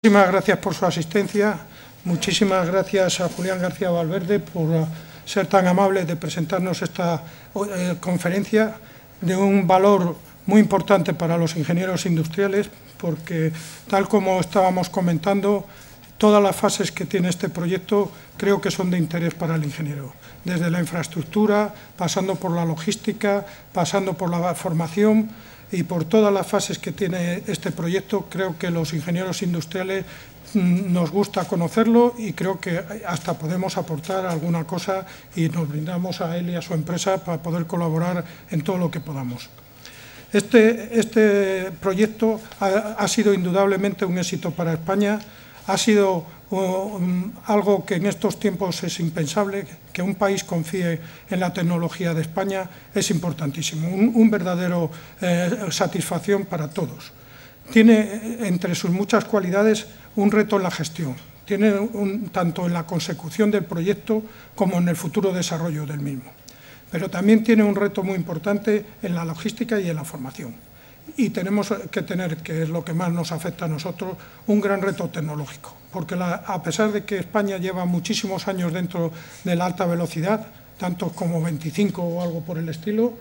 Muchísimas gracias por su asistencia, muchísimas gracias a Julián García Valverde por ser tan amable de presentarnos esta conferencia de un valor muy importante para los ingenieros industriales, porque tal como estábamos comentando, todas las fases que tiene este proyecto creo que son de interés para el ingeniero, desde la infraestructura, pasando por la logística, pasando por la formación. Y por todas las fases que tiene este proyecto, creo que los ingenieros industriales nos gusta conocerlo y creo que hasta podemos aportar alguna cosa y nos brindamos a él y a su empresa para poder colaborar en todo lo que podamos. Este proyecto ha sido indudablemente un éxito para España, ha sido algo que en estos tiempos es impensable, que un país confíe en la tecnología de España es importantísimo, un verdadero satisfacción para todos. Tiene entre sus muchas cualidades un reto en la gestión, tiene tanto en la consecución del proyecto como en el futuro desarrollo del mismo, pero también tiene un reto muy importante en la logística y en la formación. Y tenemos que tener, que es lo que más nos afecta a nosotros, un gran reto tecnológico, porque a pesar de que España lleva muchísimos años dentro de la alta velocidad, tantos como 25 o algo por el estilo,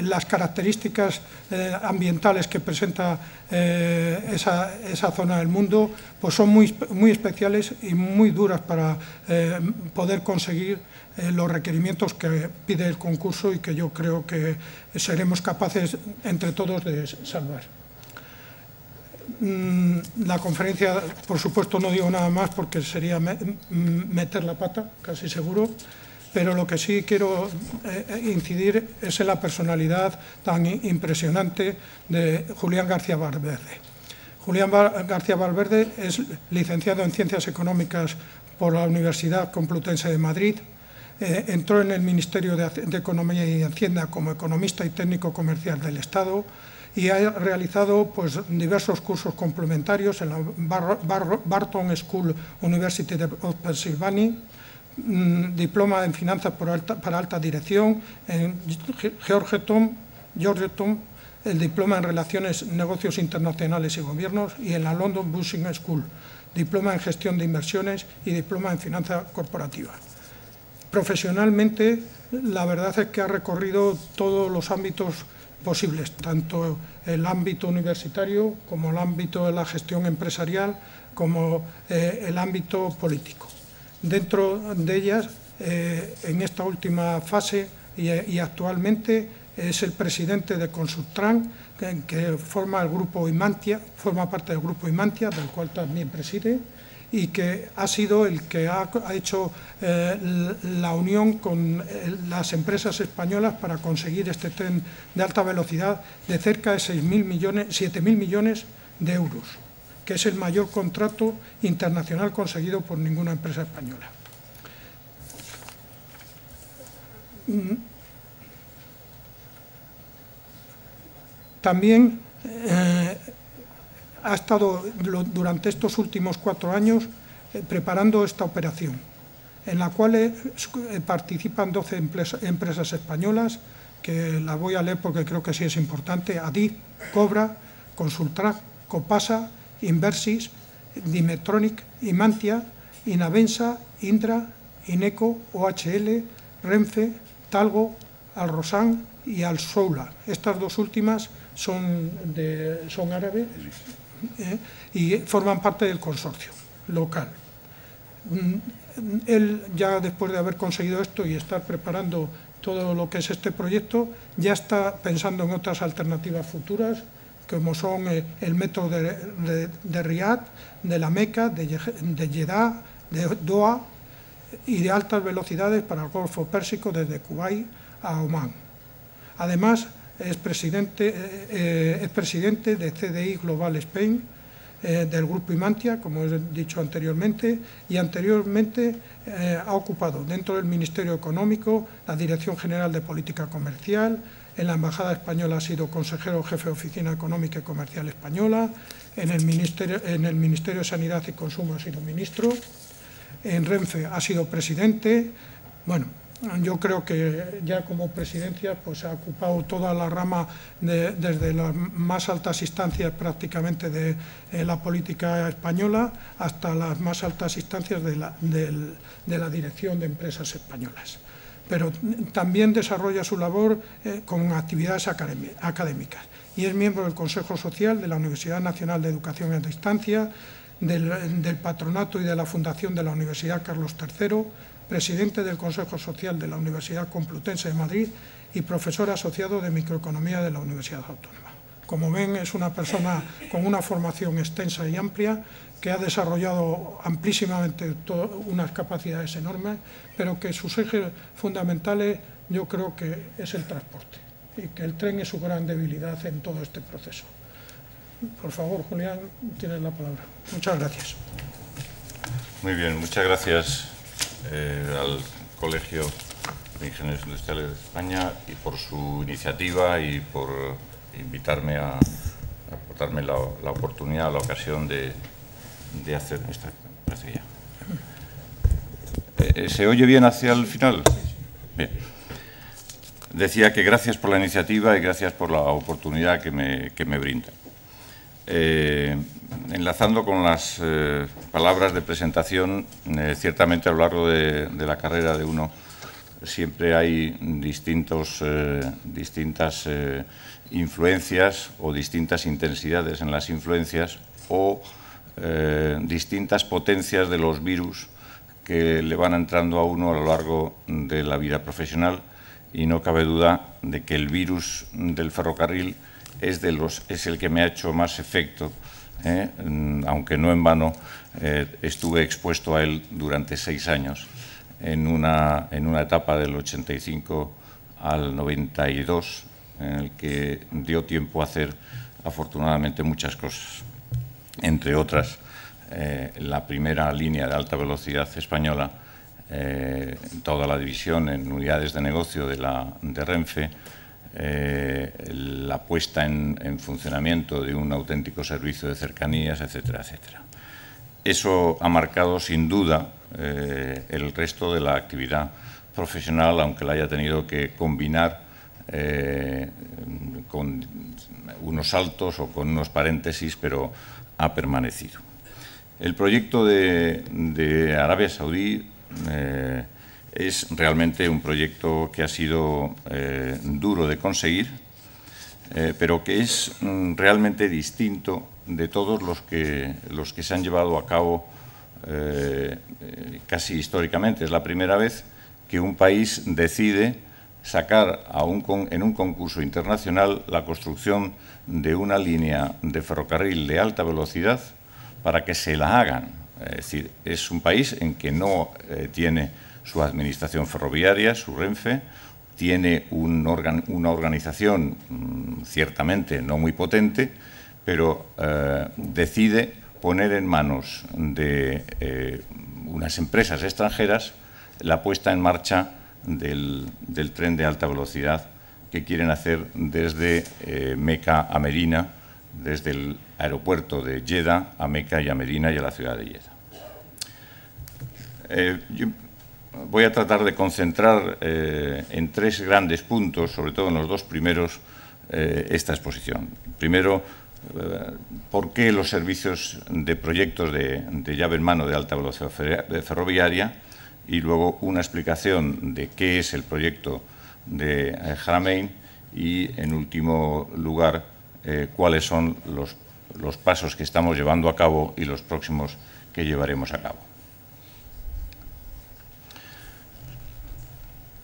las características ambientales que presenta esa zona del mundo pues son muy especiales y muy duras para poder conseguir los requerimientos que pide el concurso y que yo creo que seremos capaces entre todos de salvar. La conferencia, por supuesto, no digo nada más porque sería meter la pata, casi seguro, pero lo que sí quiero incidir es en la personalidad tan impresionante de Julián García Valverde. Julián García Valverde es licenciado en Ciencias Económicas por la Universidad Complutense de Madrid, entró en el Ministerio de Economía y Hacienda como economista y técnico comercial del Estado y ha realizado pues, diversos cursos complementarios en la Barton School University of Pennsylvania, diploma en finanzas para alta dirección en Georgetown, el diploma en relaciones, negocios internacionales y gobiernos y en la London Business School, diploma en gestión de inversiones y diploma en finanzas corporativas. Profesionalmente, la verdad es que ha recorrido todos los ámbitos posibles, tanto el ámbito universitario como el ámbito de la gestión empresarial, como el ámbito político. Dentro de ellas, en esta última fase y actualmente, es el presidente de Consultran, que forma el grupo Imantia, forma parte del grupo Imantia, del cual también preside, y que ha sido el que ha hecho la unión con las empresas españolas para conseguir este tren de alta velocidad de cerca de 7.000 millones de euros, que es el mayor contrato internacional conseguido por ninguna empresa española. También ha estado durante estos últimos 4 años preparando esta operación, en la cual participan 12 empresas españolas, que las voy a leer porque creo que sí es importante: Adif, Cobra, Consultrac, Copasa, Inversis, Dimetronic, Imantia, Inavensa, Indra, Ineco, OHL, Renfe, Talgo, Alrosan y Alsoula. Estas dos últimas son árabes y forman parte del consorcio local. Él, ya después de haber conseguido esto y estar preparando todo lo que es este proyecto, ya está pensando en otras alternativas futuras, como son el método de Riad, de la Meca, de Jeddah, de Doha y de altas velocidades para el Golfo Pérsico desde Kuwait a Omán. Además, es presidente de CDI Global Spain, del grupo Imantia, como he dicho anteriormente, y anteriormente ha ocupado dentro del Ministerio Económico la Dirección General de Política Comercial. En la Embajada Española ha sido consejero jefe de Oficina Económica y Comercial Española, en el Ministerio de Sanidad y Consumo ha sido ministro, en Renfe ha sido presidente. Bueno, yo creo que ya como presidencia pues ha ocupado toda la rama desde las más altas instancias prácticamente de la política española hasta las más altas instancias de la dirección de empresas españolas. Pero también desarrolla su labor con actividades académicas y es miembro del Consejo Social de la Universidad Nacional de Educación a Distancia, del Patronato y de la Fundación de la Universidad Carlos III, presidente del Consejo Social de la Universidad Complutense de Madrid y profesor asociado de Microeconomía de la Universidad Autónoma. Como ven, es una persona con una formación extensa y amplia que ha desarrollado amplísimamente unas capacidades enormes, pero que sus ejes fundamentales yo creo que es el transporte y que el tren es su gran debilidad en todo este proceso. Por favor, Julián, tienes la palabra. Muchas gracias. Muy bien, muchas gracias al Colegio de Ingenieros Industriales de España y por su iniciativa y por invitarme a darme la oportunidad, la ocasión de hacer esta. ¿Se oye bien hacia el final? Bien. Decía que gracias por la iniciativa y gracias por la oportunidad que me brinda. Enlazando con las palabras de presentación, ciertamente a lo largo de la carrera de uno siempre hay distintas influencias o distintas intensidades en las influencias o distintas potencias de los virus que le van entrando a uno a lo largo de la vida profesional, y no cabe duda de que el virus del ferrocarril es el que me ha hecho más efecto, aunque no en vano estuve expuesto a él durante 6 años, en una etapa del 85 al 92, en el que dio tiempo a hacer afortunadamente muchas cosas. Entre otras, la primera línea de alta velocidad española, toda la división en unidades de negocio de Renfe, la puesta en funcionamiento de un auténtico servicio de cercanías, etcétera, etcétera. Eso ha marcado sin duda el resto de la actividad profesional, aunque la haya tenido que combinar con unos saltos o con unos paréntesis, pero ha permanecido. El proyecto de Arabia Saudí es realmente un proyecto que ha sido duro de conseguir, pero que es realmente distinto de todos los que se han llevado a cabo casi históricamente. Es la primera vez que un país decide sacar en un concurso internacional la construcción de una línea de ferrocarril de alta velocidad para que se la hagan. Es decir, es un país en que no tiene su administración ferroviaria, su Renfe, tiene una organización ciertamente no muy potente, pero decide poner en manos de unas empresas extranjeras la puesta en marcha del tren de alta velocidad que quieren hacer desde Meca a Medina, desde el aeropuerto de Jeddah a Meca y a Medina y a la ciudad de Jeddah. Yo voy a tratar de concentrar en 3 grandes puntos, sobre todo en los 2 primeros, esta exposición. Primero, por qué los servicios de proyectos de llave en mano de alta velocidad ferroviaria, y luego una explicación de qué es el proyecto de Haramain y, en último lugar, cuáles son los pasos que estamos llevando a cabo y los próximos que llevaremos a cabo.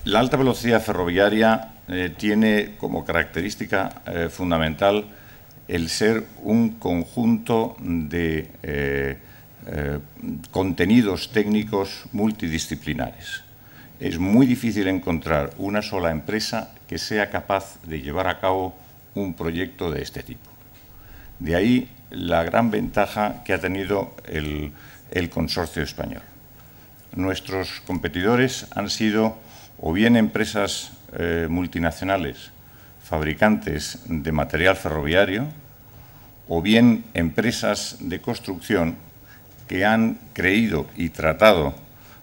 La alta velocidad ferroviaria tiene como característica fundamental el ser un conjunto de contenidos técnicos multidisciplinares. Es muy difícil encontrar una sola empresa que sea capaz de llevar a cabo un proyecto de este tipo. De ahí la gran ventaja que ha tenido el consorcio español. Nuestros competidores han sido o bien empresas multinacionales fabricantes de material ferroviario, o bien empresas de construcción que han creído y tratado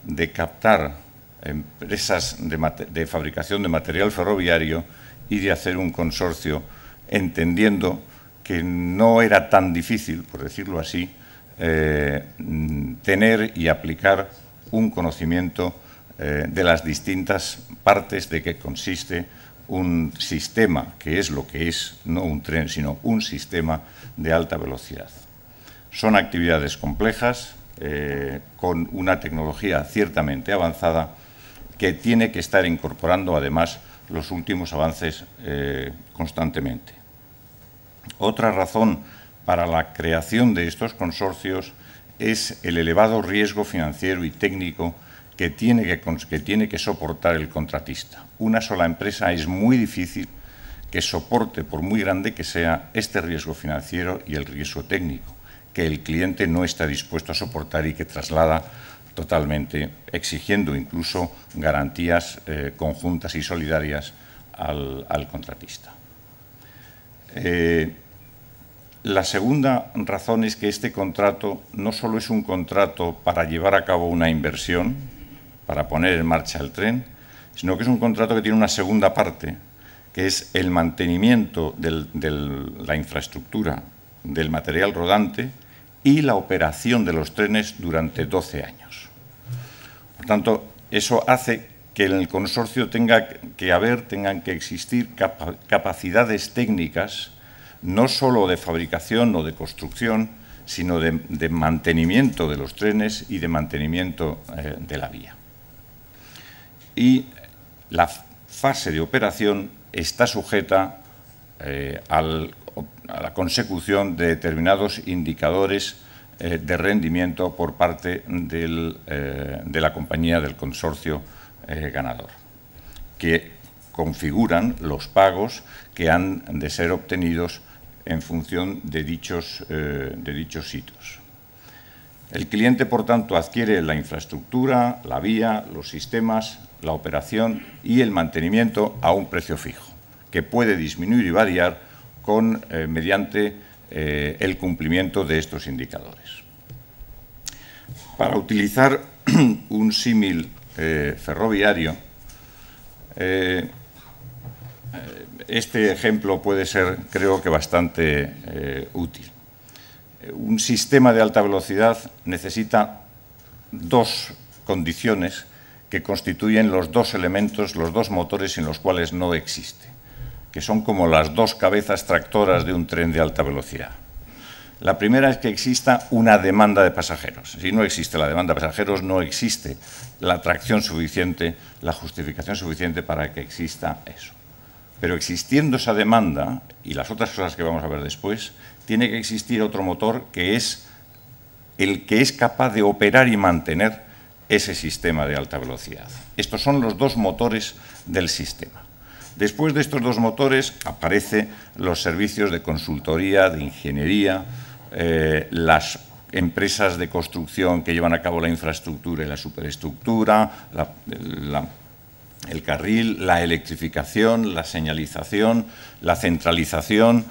de captar empresas de fabricación de material ferroviario y de hacer un consorcio, entendiendo que no era tan difícil, por decirlo así, tener y aplicar un conocimiento de las distintas partes de que consiste un sistema, que es lo que es, no un tren, sino un sistema de alta velocidad. Son actividades complejas, con una tecnología ciertamente avanzada, que tiene que estar incorporando, además, los últimos avances constantemente. Otra razón para la creación de estos consorcios es el elevado riesgo financiero y técnico que tiene que soportar el contratista. Una sola empresa es muy difícil que soporte, por muy grande que sea, este riesgo financiero y el riesgo técnico, que el cliente no está dispuesto a soportar y que traslada totalmente, exigiendo incluso garantías conjuntas y solidarias al contratista. La segunda razón es que este contrato no solo es un contrato para llevar a cabo una inversión, para poner en marcha el tren, sino que es un contrato que tiene una segunda parte, que es el mantenimiento de la infraestructura, del material rodante y la operación de los trenes durante 12 años. Por tanto, eso hace que en el consorcio tengan que existir capacidades técnicas, no solo de fabricación o de construcción, sino de mantenimiento de los trenes y de mantenimiento de la vía. Y la fase de operación está sujeta a la consecución de determinados indicadores de rendimiento por parte de la compañía del consorcio ganador, que configuran los pagos que han de ser obtenidos en función de dichos hitos. El cliente, por tanto, adquiere la infraestructura, la vía, los sistemas, la operación y el mantenimiento a un precio fijo, que puede disminuir y variar mediante el cumplimiento de estos indicadores. Para utilizar un símil ferroviario, este ejemplo puede ser, creo que, bastante útil. Un sistema de alta velocidad necesita dos condiciones que constituyen los dos elementos, los dos motores sin los cuales no existe, que son como las dos cabezas tractoras de un tren de alta velocidad. La primera es que exista una demanda de pasajeros. Si no existe la demanda de pasajeros, no existe la atracción suficiente, la justificación suficiente para que exista eso. Pero existiendo esa demanda, y las otras cosas que vamos a ver después, tiene que existir otro motor que es el que es capaz de operar y mantener ese sistema de alta velocidad. Estos son los dos motores del sistema. Después de estos dos motores aparecen los servicios de consultoría, de ingeniería, las empresas de construcción que llevan a cabo la infraestructura y la superestructura, el carril, la electrificación, la señalización, la centralización,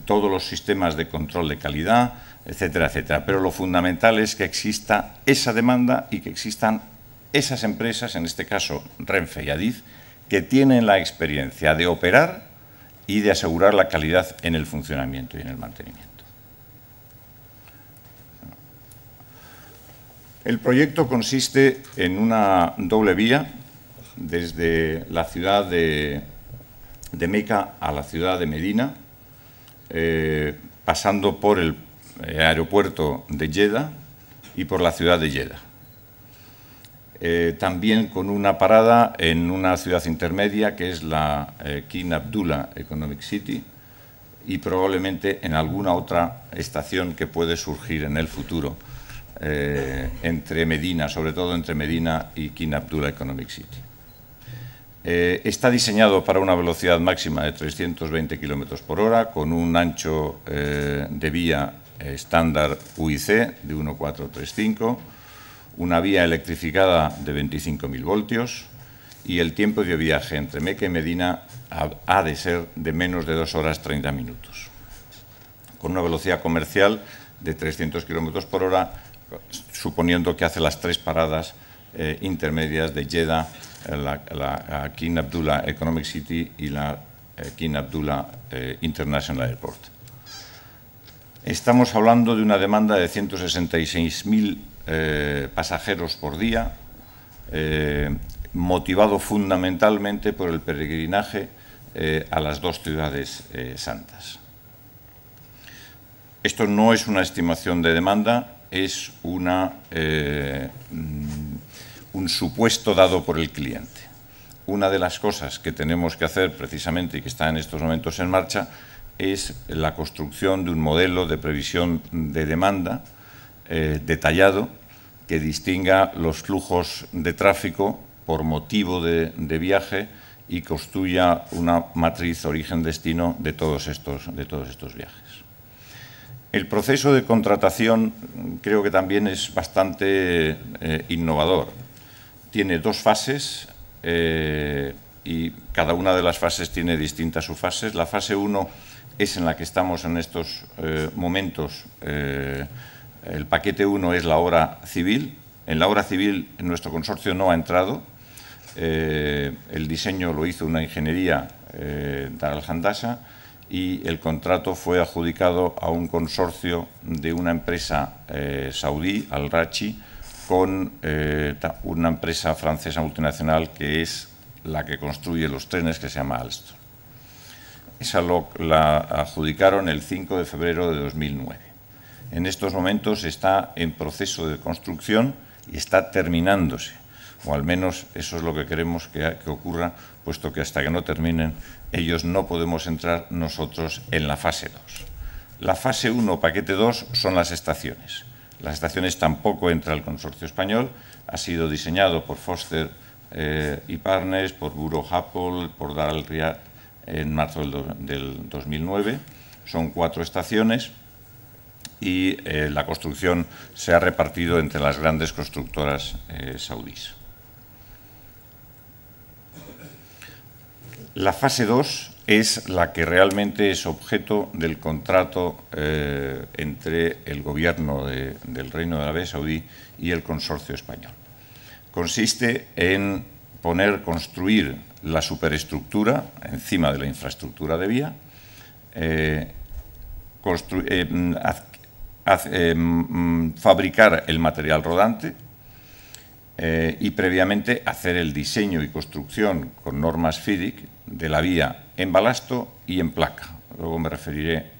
todos los sistemas de control de calidad, etcétera, etcétera. Pero lo fundamental es que exista esa demanda y que existan esas empresas, en este caso Renfe y Adif, que tienen la experiencia de operar y de asegurar la calidad en el funcionamiento y en el mantenimiento. El proyecto consiste en una doble vía desde la ciudad de Meca a la ciudad de Medina, pasando por el aeropuerto de Jeddah y por la ciudad de Jeddah. También con una parada en una ciudad intermedia que es la King Abdullah Economic City y probablemente en alguna otra estación que puede surgir en el futuro entre Medina, sobre todo entre Medina y King Abdullah Economic City. Está diseñado para una velocidad máxima de 320 km por hora con un ancho de vía estándar UIC de 1.435, una vía electrificada de 25.000 voltios y el tiempo de viaje entre Meca y Medina ha de ser de menos de 2 horas 30 minutos. Con una velocidad comercial de 300 km por hora, suponiendo que hace las 3 paradas intermedias de Jeddah, la King Abdullah Economic City y la King Abdullah International Airport. Estamos hablando de una demanda de 166.000 pasajeros por día, motivado fundamentalmente por el peregrinaje a las dos ciudades santas. Esto no es una estimación de demanda, es un supuesto dado por el cliente. Una de las cosas que tenemos que hacer precisamente y que está en estos momentos en marcha es la construcción de un modelo de previsión de demanda detallado que distinga los flujos de tráfico por motivo de viaje y construya una matriz origen-destino de todos estos viajes. El proceso de contratación creo que también es bastante innovador. Tiene dos fases y cada una de las fases tiene distintas subfases. La fase 1 es en la que estamos en estos momentos. El paquete 1 es la obra civil. En la obra civil nuestro consorcio no ha entrado. El diseño lo hizo una ingeniería Dar al-Handasa y el contrato fue adjudicado a un consorcio de una empresa saudí, Al-Rachi, con una empresa francesa multinacional que es la que construye los trenes, que se llama Alstom. Esa la adjudicaron el 5 de febrero de 2009. En estos momentos está en proceso de construcción y está terminándose, o al menos eso es lo que queremos que ocurra, puesto que hasta que no terminen ellos no podemos entrar nosotros en la fase 2. La fase 1, paquete 2, son las estaciones. Las estaciones tampoco entra el consorcio español, ha sido diseñado por Foster y Partners, por Bureau Happold, por Dar al-Riyad en marzo del 2009. Son 4 estaciones y la construcción se ha repartido entre las grandes constructoras saudíes. La fase 2 es la que realmente es objeto del contrato entre el Gobierno del Reino de Arabia Saudí y el consorcio español. Consiste en construir la superestructura encima de la infraestructura de vía, fabricar el material rodante y previamente hacer el diseño y construcción con normas FIDIC de la vía en balasto y en placa. Luego me referiré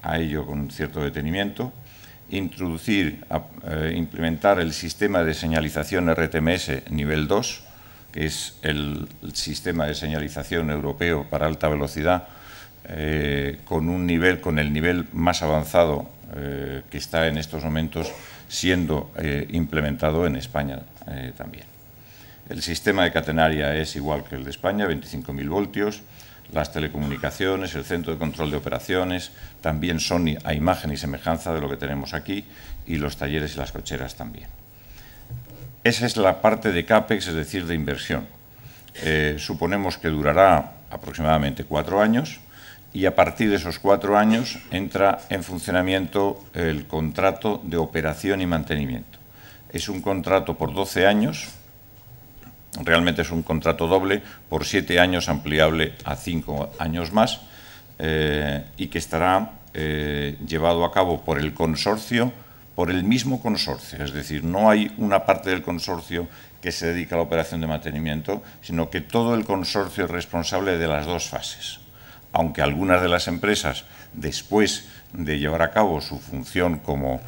a ello con cierto detenimiento. Implementar el sistema de señalización RTMS nivel 2, que es el sistema de señalización europeo para alta velocidad, con el nivel más avanzado que está en estos momentos siendo implementado en España también. El sistema de catenaria es igual que el de España, 25.000 voltios. Las telecomunicaciones, el centro de control de operaciones, también son a imagen y semejanza de lo que tenemos aquí, y los talleres y las cocheras también. Esa es la parte de CAPEX, es decir, de inversión. Suponemos que durará aproximadamente 4 años y a partir de esos 4 años entra en funcionamiento el contrato de operación y mantenimiento. Es un contrato por 12 años. Realmente es un contrato doble por 7 años ampliable a 5 años más y que estará llevado a cabo por el consorcio, por el mismo consorcio. Es decir, no hay una parte del consorcio que se dedica a la operación de mantenimiento, sino que todo el consorcio es responsable de las 2 fases. Aunque algunas de las empresas, después de llevar a cabo su función como,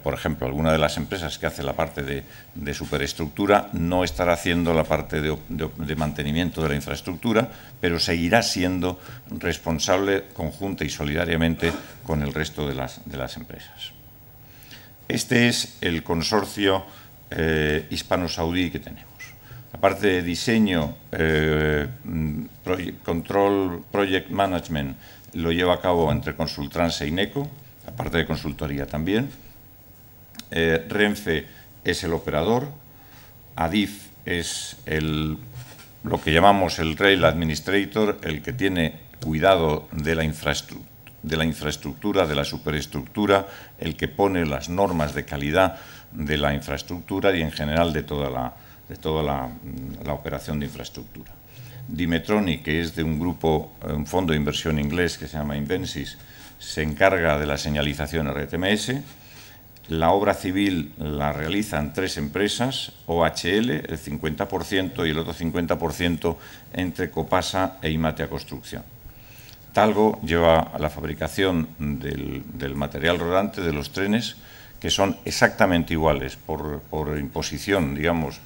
por ejemplo, alguna de las empresas que hace la parte de superestructura, no estará haciendo la parte de mantenimiento de la infraestructura, pero seguirá siendo responsable conjunta y solidariamente con el resto de las empresas. Este es el consorcio hispano-saudí que tenemos. La parte de diseño, control, project management, lo lleva a cabo entre Consultrans e INECO, la parte de consultoría también. Renfe es el operador, Adif es lo que llamamos el Rail Administrator, el que tiene cuidado de la de la infraestructura, de la superestructura, el que pone las normas de calidad de la infraestructura y, en general, de toda la operación de infraestructura. Dimetronic, que es de un fondo de inversión inglés que se llama Invensys, se encarga de la señalización RTMS. La obra civil la realizan 3 empresas, OHL, el 50%, y el otro 50% entre Copasa e Imatea Construcción. Talgo lleva a la fabricación del material rodante de los trenes, que son exactamente iguales por imposición, digamos,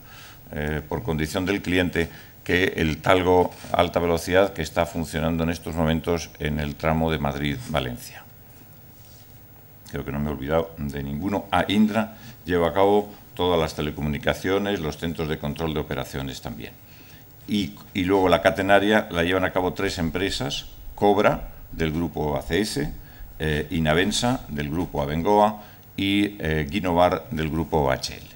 por condición del cliente, que el Talgo alta velocidad que está funcionando en estos momentos en el tramo de Madrid-Valencia. Creo que no me he olvidado de ninguno. Indra lleva a cabo todas las telecomunicaciones, los centros de control de operaciones también. Y luego la catenaria la llevan a cabo 3 empresas: Cobra, del grupo ACS, Inavensa, del grupo Abengoa, y Guinovar, del grupo OHL.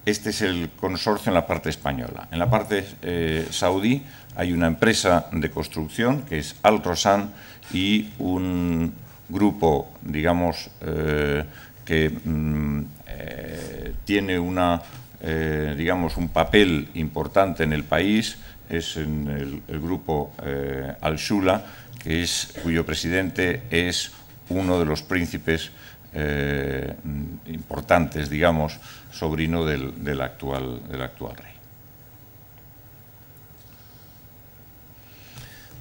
Este es el consorcio en la parte española. En la parte saudí hay una empresa de construcción, que es Al Rosan, y un grupo, digamos, que tiene digamos, un papel importante en el país, es el grupo Al Shula, cuyo presidente es uno de los príncipes importantes, digamos, sobrino del actual rey.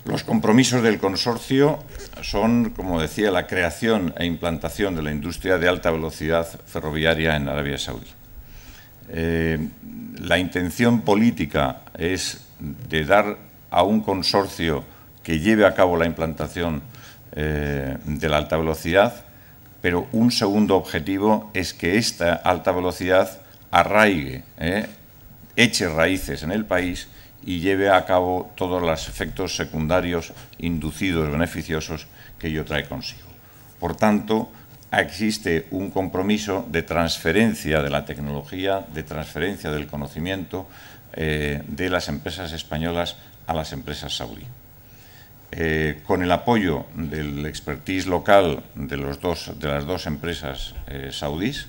Los compromisos del consorcio son, como decía, la creación e implantación de la industria de alta velocidad ferroviaria en Arabia Saudí. La intención política es de dar a un consorcio que lleve a cabo la implantación de la alta velocidad, pero un segundo objetivo es que esta alta velocidad arraigue, eche raíces en el país y lleve a cabo todos los efectos secundarios inducidos beneficiosos que ello trae consigo. Por tanto, existe un compromiso de transferencia de la tecnología, de transferencia del conocimiento de las empresas españolas a las empresas saudíes. Con el apoyo del expertise local de las dos empresas saudíes,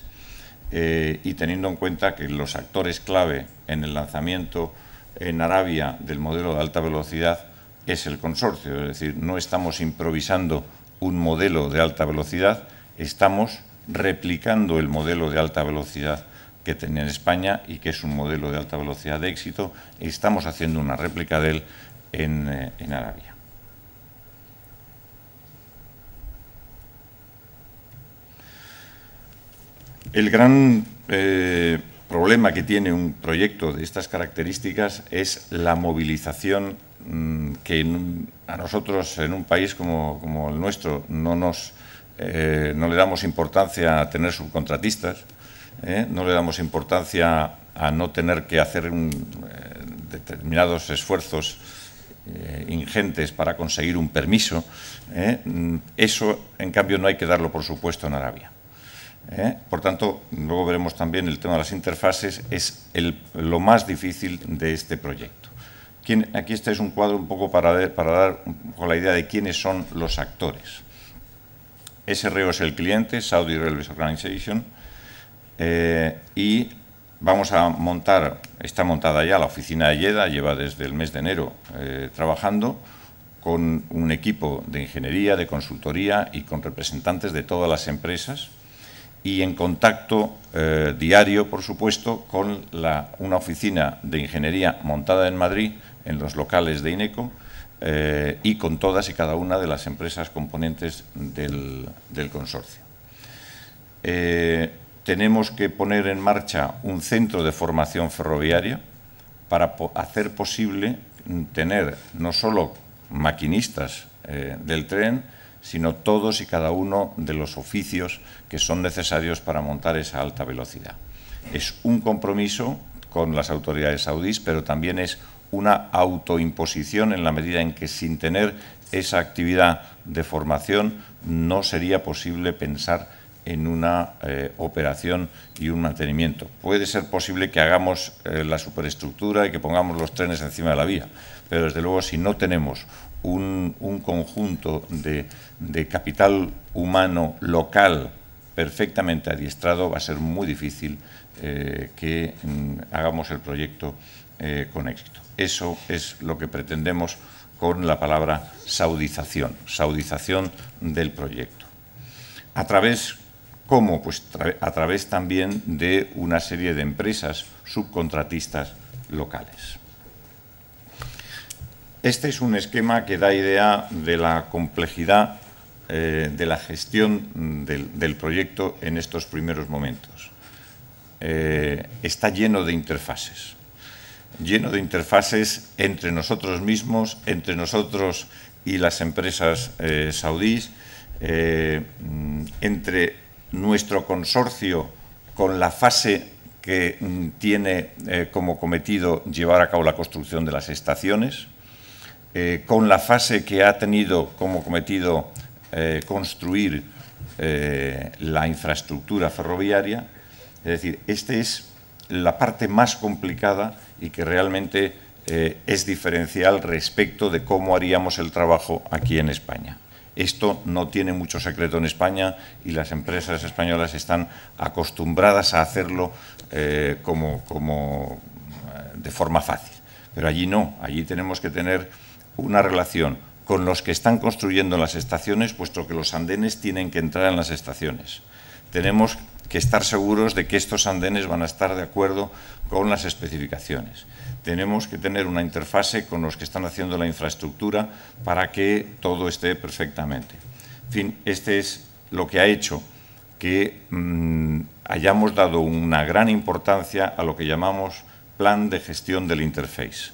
y teniendo en cuenta que los actores clave en el lanzamiento en Arabia del modelo de alta velocidad es el consorcio, es decir, no estamos improvisando un modelo de alta velocidad, estamos replicando el modelo de alta velocidad que tenía en España y que es un modelo de alta velocidad de éxito, y estamos haciendo una réplica de él en Arabia. El gran problema que tiene un proyecto de estas características es la movilización, que a nosotros, en un país como el nuestro, no le damos importancia a tener subcontratistas, no le damos importancia a no tener que hacer determinados esfuerzos ingentes para conseguir un permiso. Eso, en cambio, no hay que darlo, por supuesto, en Arabia. Por tanto, luego veremos también el tema de las interfaces, es lo más difícil de este proyecto. Aquí este es un cuadro un poco para dar un poco la idea de quiénes son los actores. SRO es el cliente, Saudi Railways Organization, y vamos a montar, está montada ya la oficina de Jeddah, lleva desde el mes de enero trabajando con un equipo de ingeniería, de consultoría y con representantes de todas las empresas, y en contacto diario, por supuesto, con una oficina de ingeniería montada en Madrid, en los locales de INECO, y con todas y cada una de las empresas componentes del consorcio. Tenemos que poner en marcha un centro de formación ferroviaria para hacer posible tener no solo maquinistas del tren, sino todos y cada uno de los oficios que son necesarios para montar esa alta velocidad. Es un compromiso con las autoridades saudíes, pero también es una autoimposición en la medida en que sin tener esa actividad de formación no sería posible pensar en una operación y un mantenimiento. Puede ser posible que hagamos la superestructura y que pongamos los trenes encima de la vía, pero desde luego si no tenemos un conjunto de capital humano local perfectamente adiestrado, va a ser muy difícil que hagamos el proyecto con éxito. Eso es lo que pretendemos con la palabra saudización, saudización del proyecto. ¿A través cómo? Pues a través también de una serie de empresas subcontratistas locales. Este es un esquema que da idea de la complejidad de la gestión del proyecto en estos primeros momentos. Está lleno de interfaces. Lleno de interfaces entre nosotros mismos, entre nosotros y las empresas saudíes, entre nuestro consorcio con la fase que tiene como cometido llevar a cabo la construcción de las estaciones, con la fase que ha tenido como cometido construir la infraestructura ferroviaria. Es decir, esta es la parte más complicada y que realmente es diferencial respecto de cómo haríamos el trabajo aquí en España. Esto no tiene mucho secreto en España y las empresas españolas están acostumbradas a hacerlo de forma fácil. Pero allí no, allí tenemos que tener una relación con los que están construyendo las estaciones, puesto que los andenes tienen que entrar en las estaciones. Tenemos que estar seguros de que estos andenes van a estar de acuerdo con las especificaciones. Tenemos que tener una interfase con los que están haciendo la infraestructura para que todo esté perfectamente. En fin, este es lo que ha hecho que hayamos dado una gran importancia a lo que llamamos plan de gestión del interface.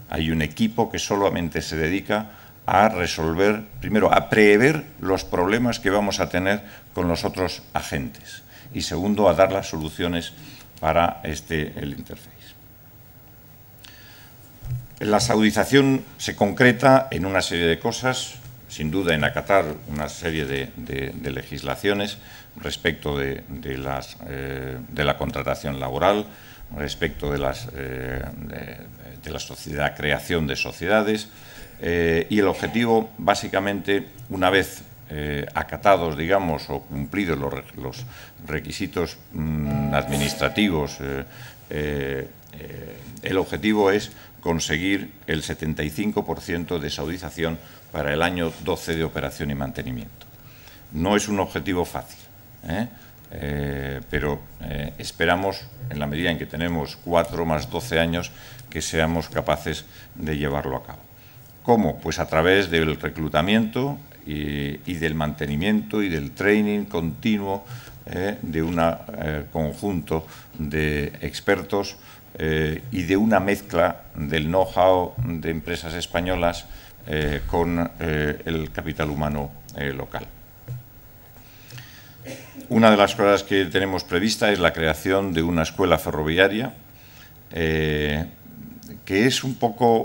Hay un equipo que solamente se dedica a resolver, primero, a prever los problemas que vamos a tener con los otros agentes y, segundo, a dar las soluciones para el interface. La saudización se concreta en una serie de cosas, sin duda en acatar una serie de legislaciones respecto de la contratación laboral, respecto de la sociedad, creación de sociedades, y el objetivo, básicamente, una vez acatados, digamos, o cumplidos los requisitos administrativos, el objetivo es conseguir el 75% de saudización para el año 12 de operación y mantenimiento. No es un objetivo fácil, pero esperamos, en la medida en que tenemos 4 más 12 años, que seamos capaces de llevarlo a cabo. ¿Cómo? Pues a través del reclutamiento y del mantenimiento y del training continuo de un conjunto de expertos y de una mezcla del know-how de empresas españolas con el capital humano local. Una de las cosas que tenemos prevista es la creación de una escuela ferroviaria que es un poco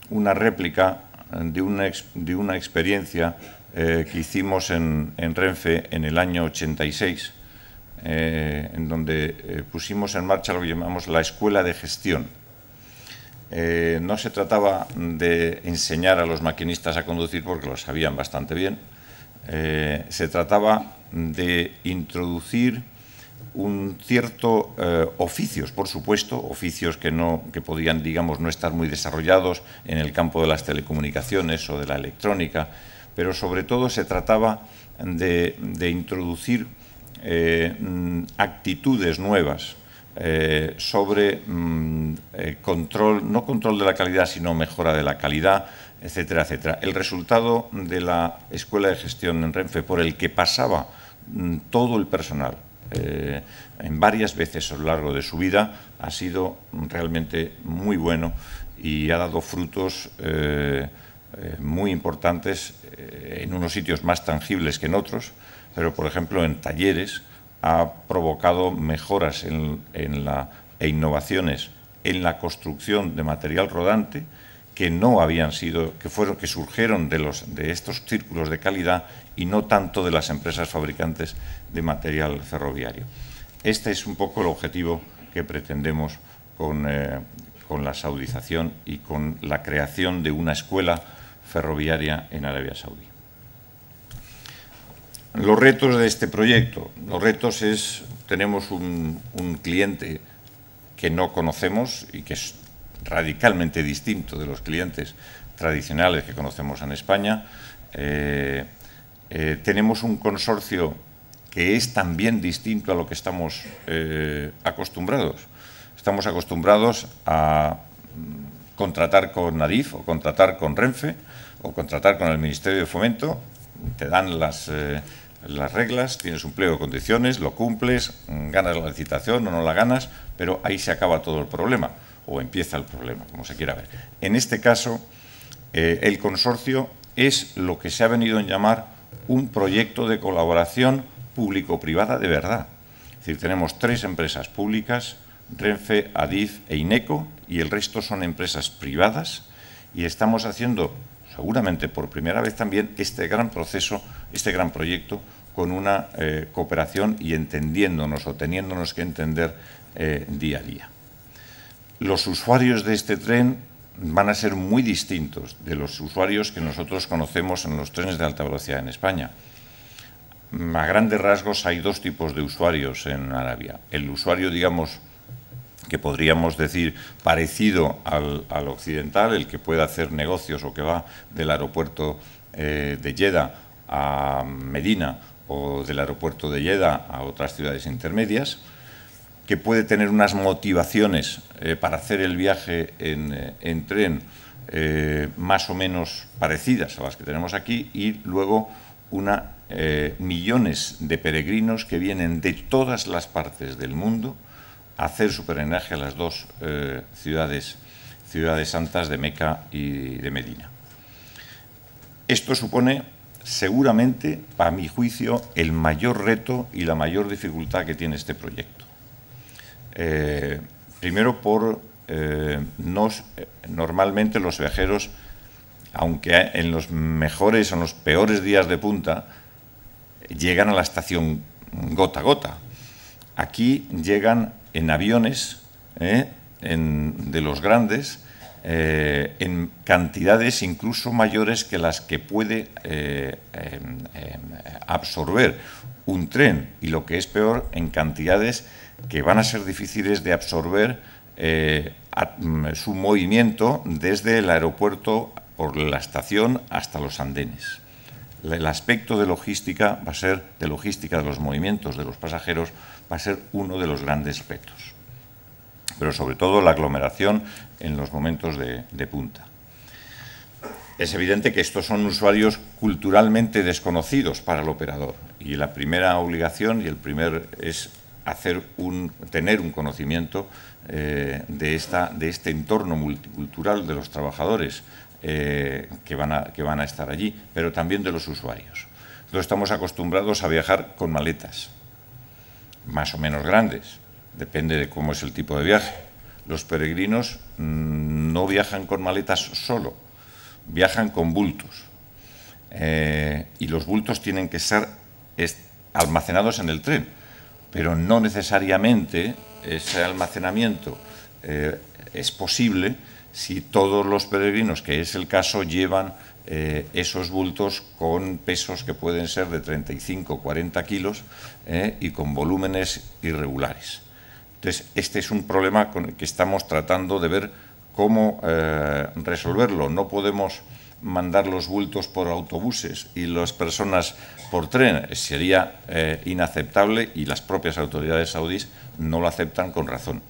una réplica de una experiencia que hicimos en Renfe en el año 86, en donde pusimos en marcha lo que llamamos la escuela de gestión. No se trataba de enseñar a los maquinistas a conducir porque lo sabían bastante bien, se trataba de introducir un cierto oficios, por supuesto, oficios que podían, digamos, no estar muy desarrollados en el campo de las telecomunicaciones o de la electrónica, pero sobre todo se trataba de introducir actitudes nuevas sobre control, no control de la calidad, sino mejora de la calidad, etcétera, etcétera. El resultado de la Escuela de Gestión en Renfe, por el que pasaba todo el personal, en varias veces a lo largo de su vida, ha sido realmente muy bueno y ha dado frutos muy importantes en unos sitios más tangibles que en otros, pero por ejemplo en talleres ha provocado mejoras e innovaciones en la construcción de material rodante que no habían sido, que surgieron de estos círculos de calidad y no tanto de las empresas fabricantes de material ferroviario. Este es un poco el objetivo que pretendemos con la saudización y con la creación de una escuela ferroviaria en Arabia Saudí. Los retos de este proyecto. Los retos es, tenemos un cliente que no conocemos y que es radicalmente distinto de los clientes tradicionales que conocemos en España. Tenemos un consorcio que es también distinto a lo que estamos acostumbrados. Estamos acostumbrados a contratar con Adif o contratar con Renfe o contratar con el Ministerio de Fomento. Te dan las reglas, tienes un pliego de condiciones, lo cumples, ganas la licitación o no la ganas, pero ahí se acaba todo el problema, o empieza el problema, como se quiera ver. En este caso, el consorcio es lo que se ha venido a llamar un proyecto de colaboración público-privada de verdad. Es decir, tenemos 3 empresas públicas, Renfe, Adif e Ineco, y el resto son empresas privadas, y estamos haciendo, seguramente por primera vez también, este gran proceso, este gran proyecto, con una cooperación y entendiéndonos o teniéndonos que entender día a día. Los usuarios de este tren van a ser muy distintos de los usuarios que nosotros conocemos en los trenes de alta velocidad en España. A grandes rasgos hay 2 tipos de usuarios en Arabia. El usuario, digamos, que podríamos decir parecido al occidental, el que puede hacer negocios o que va del aeropuerto de Jeddah a Medina o del aeropuerto de Jeddah a otras ciudades intermedias, que puede tener unas motivaciones para hacer el viaje en tren más o menos parecidas a las que tenemos aquí, y luego millones de peregrinos que vienen de todas las partes del mundo a hacer su peregrinaje a las 2 ciudades santas de Meca y de Medina. Esto supone, seguramente, para mi juicio, el mayor reto y la mayor dificultad que tiene este proyecto. Primero normalmente los viajeros, aunque en los mejores o en los peores días de punta, llegan a la estación gota a gota. Aquí llegan en aviones de los grandes, en cantidades incluso mayores que las que puede absorber un tren, y lo que es peor, en cantidades que van a ser difíciles de absorber su movimiento desde el aeropuerto por la estación hasta los andenes. El aspecto de logística de los movimientos de los pasajeros va a ser uno de los grandes retos, pero sobre todo la aglomeración en los momentos de punta. Es evidente que estos son usuarios culturalmente desconocidos para el operador, y la primera obligación es tener un conocimiento de este entorno multicultural de los trabajadores que van a estar allí, pero también de los usuarios. Nosotros estamos acostumbrados a viajar con maletas, más o menos grandes, depende de cómo es el tipo de viaje. Los peregrinos no viajan con maletas solo, viajan con bultos, y los bultos tienen que ser almacenados en el tren, pero no necesariamente ese almacenamiento es posible si todos los peregrinos, que es el caso, llevan esos bultos con pesos que pueden ser de 35 o 40 kilos y con volúmenes irregulares. Entonces, este es un problema con el que estamos tratando de ver cómo resolverlo. No podemos mandar los bultos por autobuses y las personas por tren. Sería inaceptable, y las propias autoridades saudíes no lo aceptan con razón.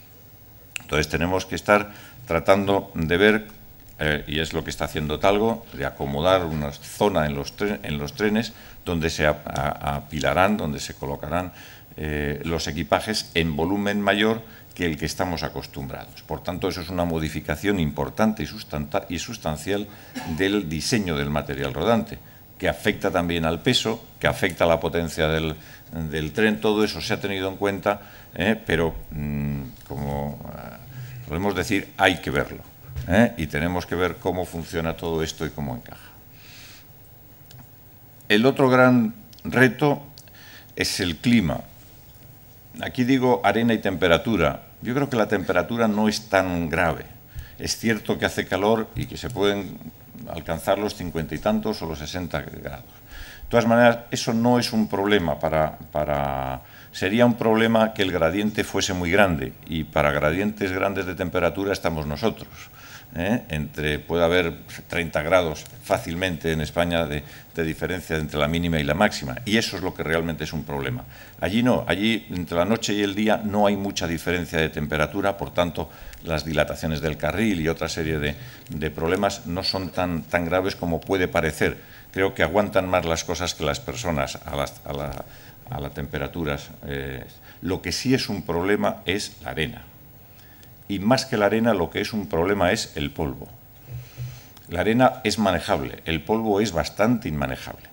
Entonces tenemos que estar tratando de ver, y es lo que está haciendo Talgo, de acomodar una zona en los trenes donde se apilarán, donde se colocarán los equipajes en volumen mayor que el que estamos acostumbrados. Por tanto, eso es una modificación importante y sustancial del diseño del material rodante, que afecta también al peso, que afecta a la potencia del tren. Todo eso se ha tenido en cuenta, pero como podemos decir, hay que verlo, y tenemos que ver cómo funciona todo esto y cómo encaja. El otro gran reto es el clima. Aquí digo arena y temperatura. Yo creo que la temperatura no es tan grave. Es cierto que hace calor y que se pueden alcanzar los 50 y tantos o los 60 grados. De todas maneras, eso no es un problema sería un problema que el gradiente fuese muy grande, y para gradientes grandes de temperatura estamos nosotros. Puede haber 30 grados fácilmente en España de diferencia entre la mínima y la máxima, y eso es lo que realmente es un problema. Allí no, allí entre la noche y el día no hay mucha diferencia de temperatura, por tanto las dilataciones del carril y otra serie de problemas no son tan graves como puede parecer. Creo que aguantan más las cosas que las personas a las temperaturas. Lo que sí es un problema es la arena. Y más que la arena, lo que es un problema es el polvo. La arena es manejable, el polvo es bastante inmanejable.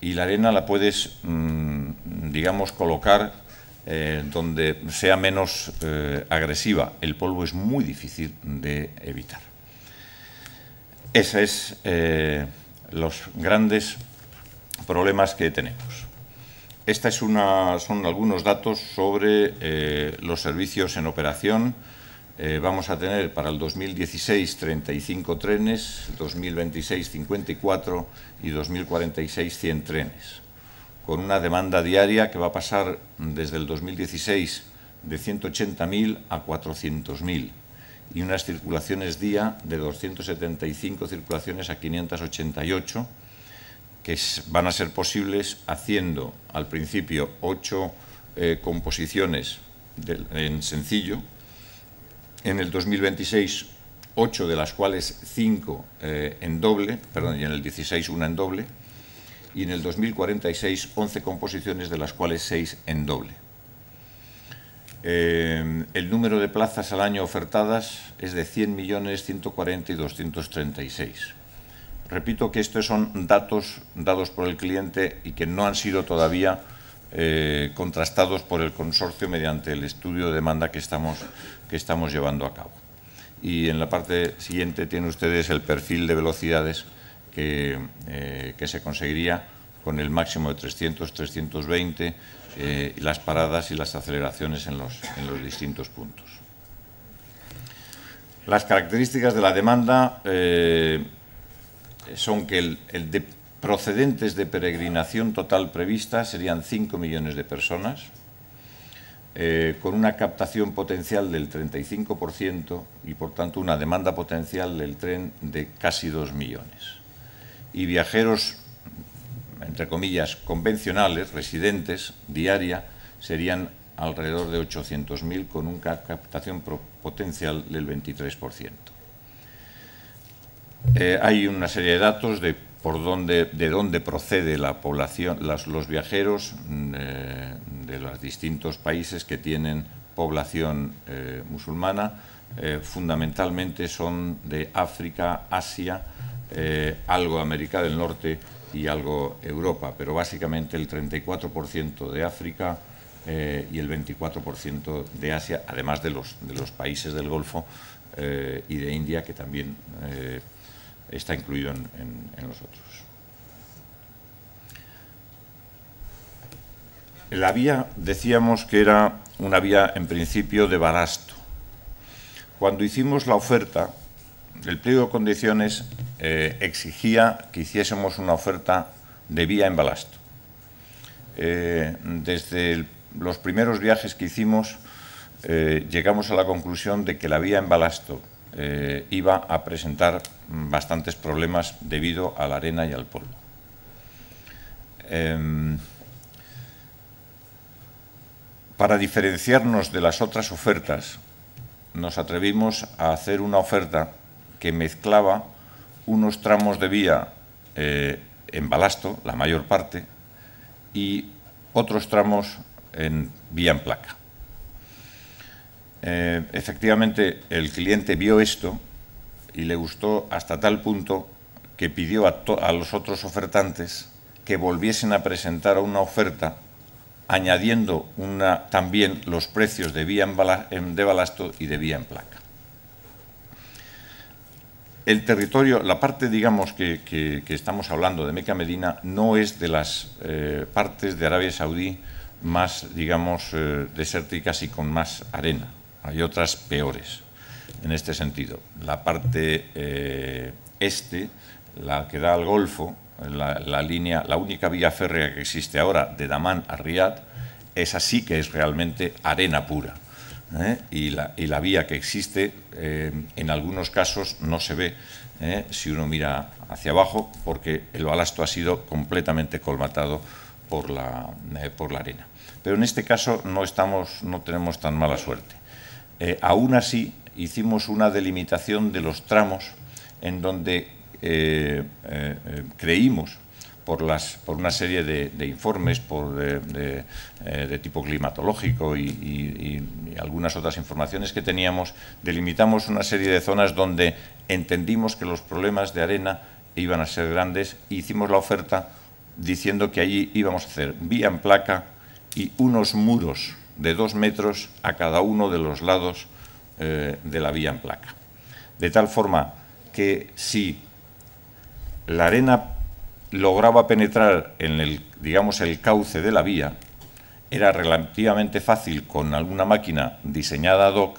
Y la arena la puedes, digamos, colocar donde sea menos agresiva. El polvo es muy difícil de evitar. Esos son los grandes problemas que tenemos. Son algunos datos sobre los servicios en operación. Vamos a tener para el 2016 35 trenes, 2026 54 y 2046 100 trenes, con una demanda diaria que va a pasar desde el 2016 de 180.000 a 400.000 y unas circulaciones día de 275 circulaciones a 588, que van a ser posibles haciendo al principio 8 composiciones en sencillo. En el 2026, 8 de las cuales 5 en doble, perdón, y en el 16 una en doble, y en el 2046, 11 composiciones, de las cuales 6 en doble. El número de plazas al año ofertadas es de 100 millones, 140 y 236. Repito que estos son datos dados por el cliente y que no han sido todavía contrastados por el consorcio mediante el estudio de demanda que estamos llevando a cabo. Y en la parte siguiente tienen ustedes el perfil de velocidades que se conseguiría con el máximo de 300, 320, las paradas y las aceleraciones en los distintos puntos. Las características de la demanda son que el de procedentes de peregrinación total prevista serían 5 millones de personas, con una captación potencial del 35% y, por tanto, una demanda potencial del tren de casi 2 millones. Y viajeros, entre comillas, convencionales, residentes, diaria, serían alrededor de 800.000, con una captación potencial del 23%. Hay una serie de datos de dónde procede la población, los viajeros de los distintos países que tienen población musulmana. Fundamentalmente son de África, Asia, algo América del Norte y algo Europa, pero básicamente el 34% de África y el 24% de Asia, además de los países del Golfo y de India, que también está incluido en los otros. La vía, decíamos que era una vía en principio de balasto. Cuando hicimos la oferta, el pliego de condiciones exigía que hiciésemos una oferta de vía en balasto. Desde los primeros viajes que hicimos, llegamos a la conclusión de que la vía en balasto iba a presentar bastantes problemas debido a la arena y al polvo. Para diferenciarnos de las otras ofertas, nos atrevimos a hacer una oferta que mezclaba unos tramos de vía en balasto, la mayor parte, y otros tramos en vía en placa. Efectivamente, el cliente vio esto y le gustó hasta tal punto que pidió a los otros ofertantes que volviesen a presentar una oferta añadiendo también los precios de vía de balasto y de vía en placa. El territorio, la parte, digamos, que estamos hablando de Meca Medina, no es de las partes de Arabia Saudí más, digamos, desérticas y con más arena. Hay otras peores en este sentido. La parte la que da al Golfo, la única vía férrea que existe ahora de Dammam a Riad, esa sí que es realmente arena pura. Y la vía que existe, en algunos casos no se ve si uno mira hacia abajo, porque el balasto ha sido completamente colmatado por la arena. Pero en este caso no tenemos tan mala suerte. Aún así, hicimos una delimitación de los tramos en donde creímos, por una serie de informes de tipo climatológico y algunas otras informaciones que teníamos, delimitamos una serie de zonas donde entendimos que los problemas de arena iban a ser grandes e hicimos la oferta diciendo que allí íbamos a hacer vía en placa y unos muros de 2 metros a cada uno de los lados de la vía en placa. De tal forma que si la arena lograba penetrar en el cauce de la vía, era relativamente fácil con alguna máquina diseñada ad hoc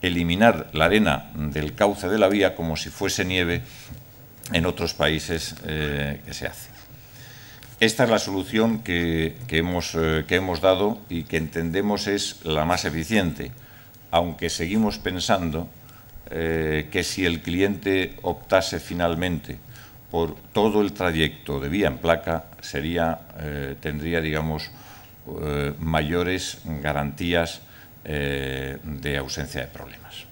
eliminar la arena del cauce de la vía como si fuese nieve en otros países que se hace. Esta es la solución que hemos dado y que entendemos es la más eficiente, aunque seguimos pensando que si el cliente optase finalmente por todo el trayecto de vía en placa, tendría, digamos, mayores garantías de ausencia de problemas.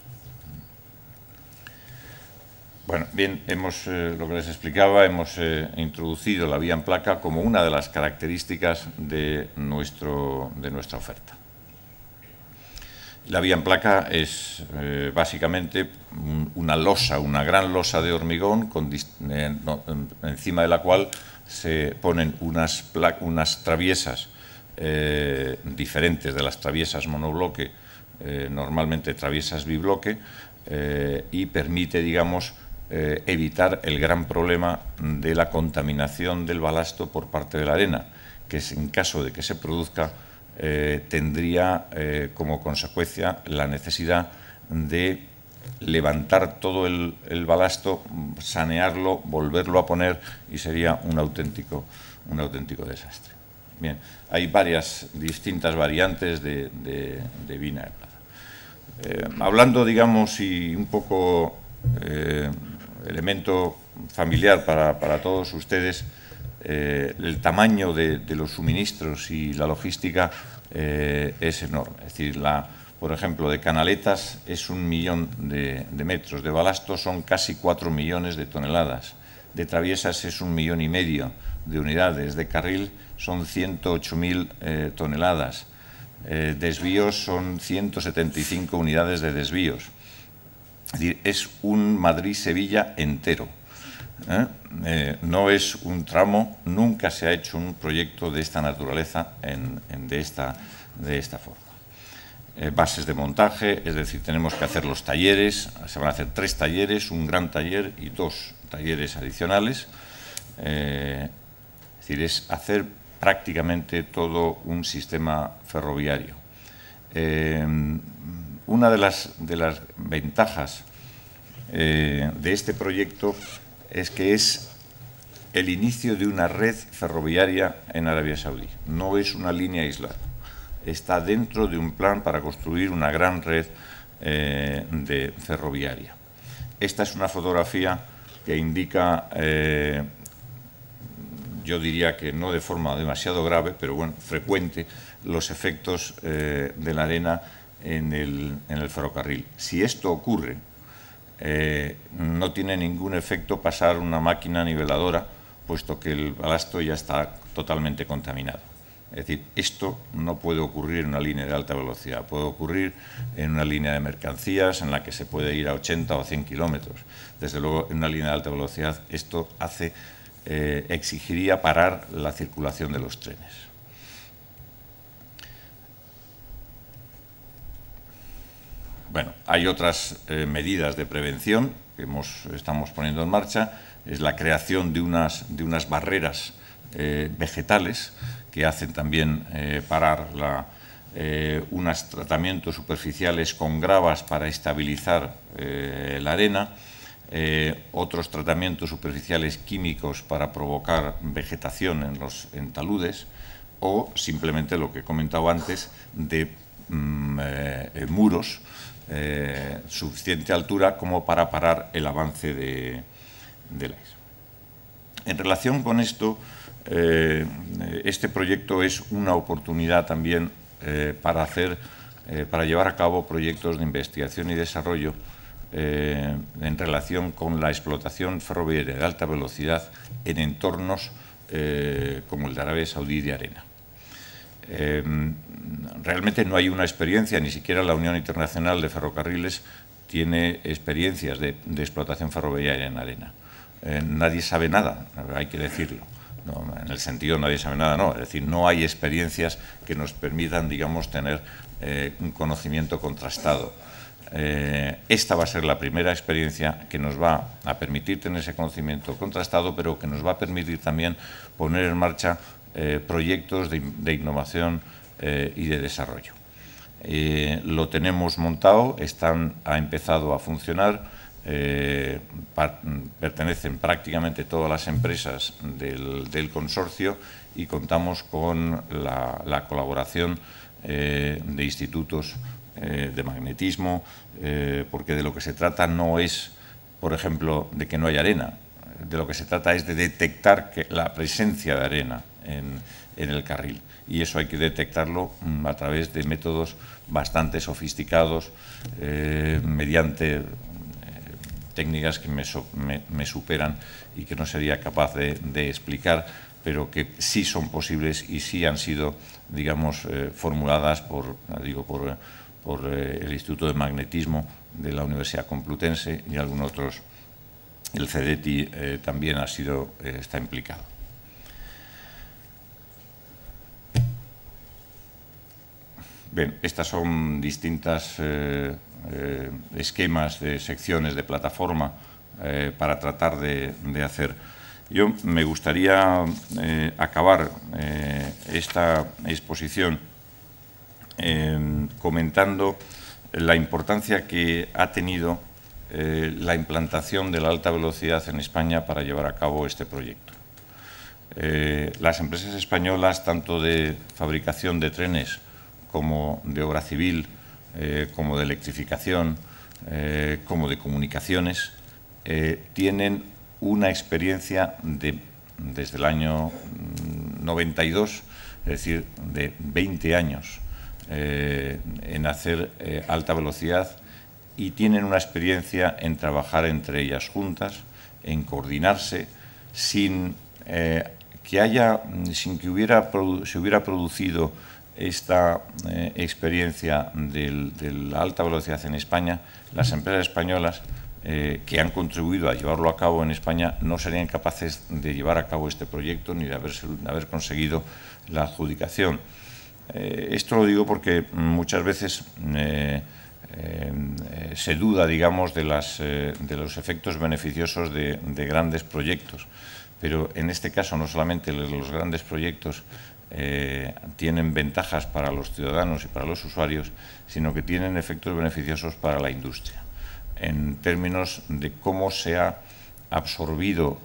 Bueno, bien, lo que les explicaba, hemos introducido la vía en placa como una de las características de nuestra oferta. La vía en placa es básicamente una gran losa de hormigón encima de la cual se ponen unas traviesas diferentes de las traviesas monobloque, normalmente traviesas bibloque, y permite, digamos, evitar el gran problema de la contaminación del balasto por parte de la arena, que en caso de que se produzca tendría como consecuencia la necesidad de levantar todo el balasto, sanearlo, volverlo a poner y sería un auténtico desastre. Bien, hay distintas variantes de vina de plata. Hablando, digamos, y un poco elemento familiar para todos ustedes, el tamaño de los suministros y la logística es enorme. Es decir, por ejemplo, de canaletas es 1 millón de metros, de balasto son casi 4 millones de toneladas, de traviesas es 1,5 millones de unidades, de carril son 108.000 toneladas, desvíos son 175 unidades de desvíos. Es decir, es un Madrid-Sevilla entero. No es un tramo, nunca se ha hecho un proyecto de esta naturaleza de esta forma. Bases de montaje, es decir, tenemos que hacer los talleres, se van a hacer 3 talleres, un gran taller y 2 talleres adicionales. Es decir, es hacer prácticamente todo un sistema ferroviario. Una de las ventajas de este proyecto es que es el inicio de una red ferroviaria en Arabia Saudí. No es una línea aislada. Está dentro de un plan para construir una gran red ferroviaria. Esta es una fotografía que indica, yo diría que no de forma demasiado grave, pero bueno, frecuente, los efectos de la arena en el ferrocarril. Si esto ocurre, no tiene ningún efecto pasar una máquina niveladora, puesto que el balasto ya está totalmente contaminado. Es decir, esto no puede ocurrir en una línea de alta velocidad, puede ocurrir en una línea de mercancías en la que se puede ir a 80 o 100 kilómetros. Desde luego, en una línea de alta velocidad, esto exigiría parar la circulación de los trenes. Bueno, hay otras medidas de prevención que estamos poniendo en marcha. Es la creación de unas barreras vegetales que hacen también parar unos tratamientos superficiales con gravas para estabilizar la arena. otros tratamientos superficiales químicos para provocar vegetación en taludes, o simplemente lo que he comentado antes, de muros suficiente altura como para parar el avance de la isla. En relación con esto, este proyecto es una oportunidad también para llevar a cabo proyectos de investigación y desarrollo en relación con la explotación ferroviaria de alta velocidad en entornos como el de Arabia Saudí de arena. Realmente no hay una experiencia, ni siquiera la Unión Internacional de Ferrocarriles tiene experiencias de explotación ferroviaria en arena. Nadie sabe nada, hay que decirlo. No, en el sentido nadie sabe nada, no. Es decir, no hay experiencias que nos permitan, digamos, tener un conocimiento contrastado. Esta va a ser la primera experiencia que nos va a permitir tener ese conocimiento contrastado, pero que nos va a permitir también poner en marcha proyectos de innovación y de desarrollo. Lo tenemos montado, ha empezado a funcionar. Pertenecen prácticamente todas las empresas del consorcio y contamos con la colaboración de institutos de magnetismo, porque de lo que se trata no es, por ejemplo, de que no haya arena, de lo que se trata es de detectar la presencia de arena en el carril, y eso hay que detectarlo a través de métodos bastante sofisticados, mediante técnicas que me superan y que no sería capaz de explicar, pero que sí son posibles y sí han sido, digamos, formuladas por el Instituto de Magnetismo de la Universidad Complutense y algunos otros. El CEDETI también está implicado. Bien, estas son distintas esquemas de secciones de plataforma para tratar de hacer. Yo me gustaría acabar esta exposición comentando la importancia que ha tenido la implantación de la alta velocidad en España para llevar a cabo este proyecto. Las empresas españolas, tanto de fabricación de trenes como de obra civil, como de electrificación, como de comunicaciones, tienen una experiencia desde el año 92, es decir, de 20 años en hacer alta velocidad, y tienen una experiencia en trabajar entre ellas juntas, en coordinarse, sin que se hubiera producido esta experiencia de la alta velocidad en España. Las empresas españolas que han contribuido a llevarlo a cabo en España no serían capaces de llevar a cabo este proyecto ni de haber conseguido la adjudicación. Esto lo digo porque muchas veces se duda, digamos, de los efectos beneficiosos de grandes proyectos, pero en este caso no solamente los grandes proyectos tienen ventajas para los ciudadanos y para los usuarios, sino que tienen efectos beneficiosos para la industria, en términos de cómo se ha absorbido,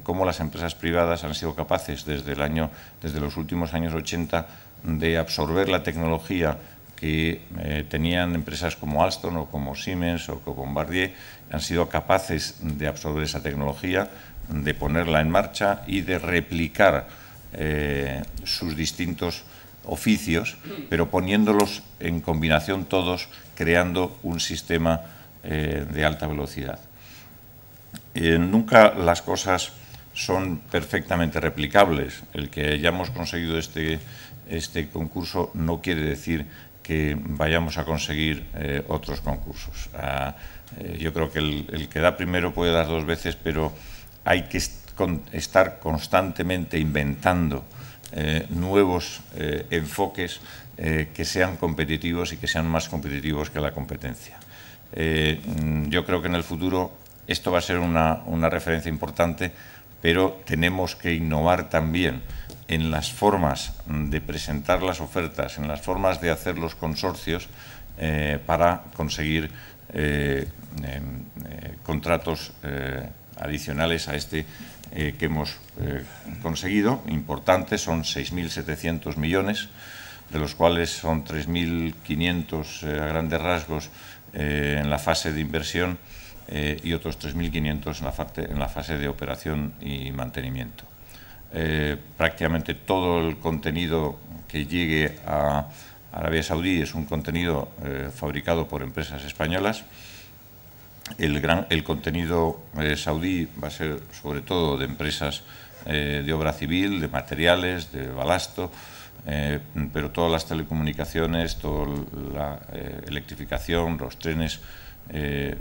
cómo las empresas privadas han sido capaces desde los últimos años 80 de absorber la tecnología que tenían empresas como Alstom o como Siemens o como Bombardier. Han sido capaces de absorber esa tecnología, de ponerla en marcha y de replicar sus distintos oficios, pero poniéndolos en combinación todos, creando un sistema de alta velocidad. Nunca las cosas son perfectamente replicables. El que hayamos conseguido este concurso no quiere decir que vayamos a conseguir otros concursos. Yo creo que el que da primero puede dar dos veces, pero hay que estar constantemente inventando nuevos enfoques que sean competitivos y que sean más competitivos que la competencia. Yo creo que en el futuro esto va a ser una referencia importante, pero tenemos que innovar también en las formas de presentar las ofertas, en las formas de hacer los consorcios para conseguir contratos adicionales a este que hemos conseguido, importantes, son 6.700 millones, de los cuales son 3.500 a grandes rasgos en la fase de inversión y otros 3.500 en la fase de operación y mantenimiento. Prácticamente todo el contenido que llegue a Arabia Saudí es un contenido fabricado por empresas españolas. El contenido saudí va a ser sobre todo de empresas de obra civil, de materiales, de balasto, pero todas las telecomunicaciones, toda la electrificación, los trenes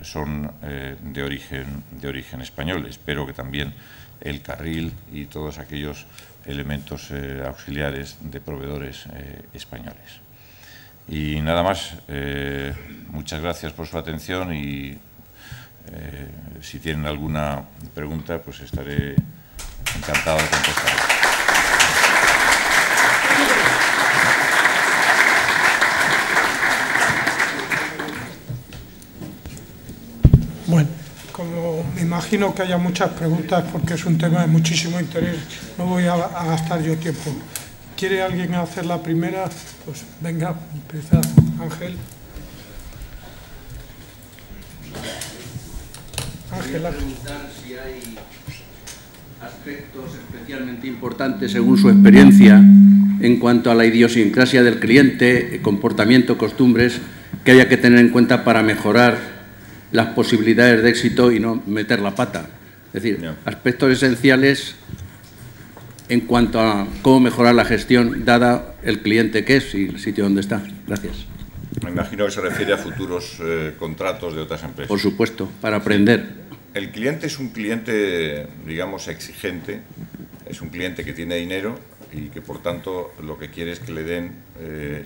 son de origen español. Espero que también el carril y todos aquellos elementos auxiliares de proveedores españoles. Y nada más, muchas gracias por su atención y si tienen alguna pregunta, pues estaré encantado de contestar. Bueno, como me imagino que haya muchas preguntas porque es un tema de muchísimo interés, no voy a gastar yo tiempo. ¿Quiere alguien hacer la primera? Pues venga, empieza Ángel. Quería preguntar si hay aspectos especialmente importantes, según su experiencia, en cuanto a la idiosincrasia del cliente, comportamiento, costumbres, que haya que tener en cuenta para mejorar las posibilidades de éxito y no meter la pata. Es decir, aspectos esenciales en cuanto a cómo mejorar la gestión, dada el cliente que es y el sitio donde está. Gracias. Me imagino que se refiere a futuros contratos de otras empresas. Por supuesto, para aprender. El cliente es un cliente, digamos, exigente, es un cliente que tiene dinero y que, por tanto, lo que quiere es que le den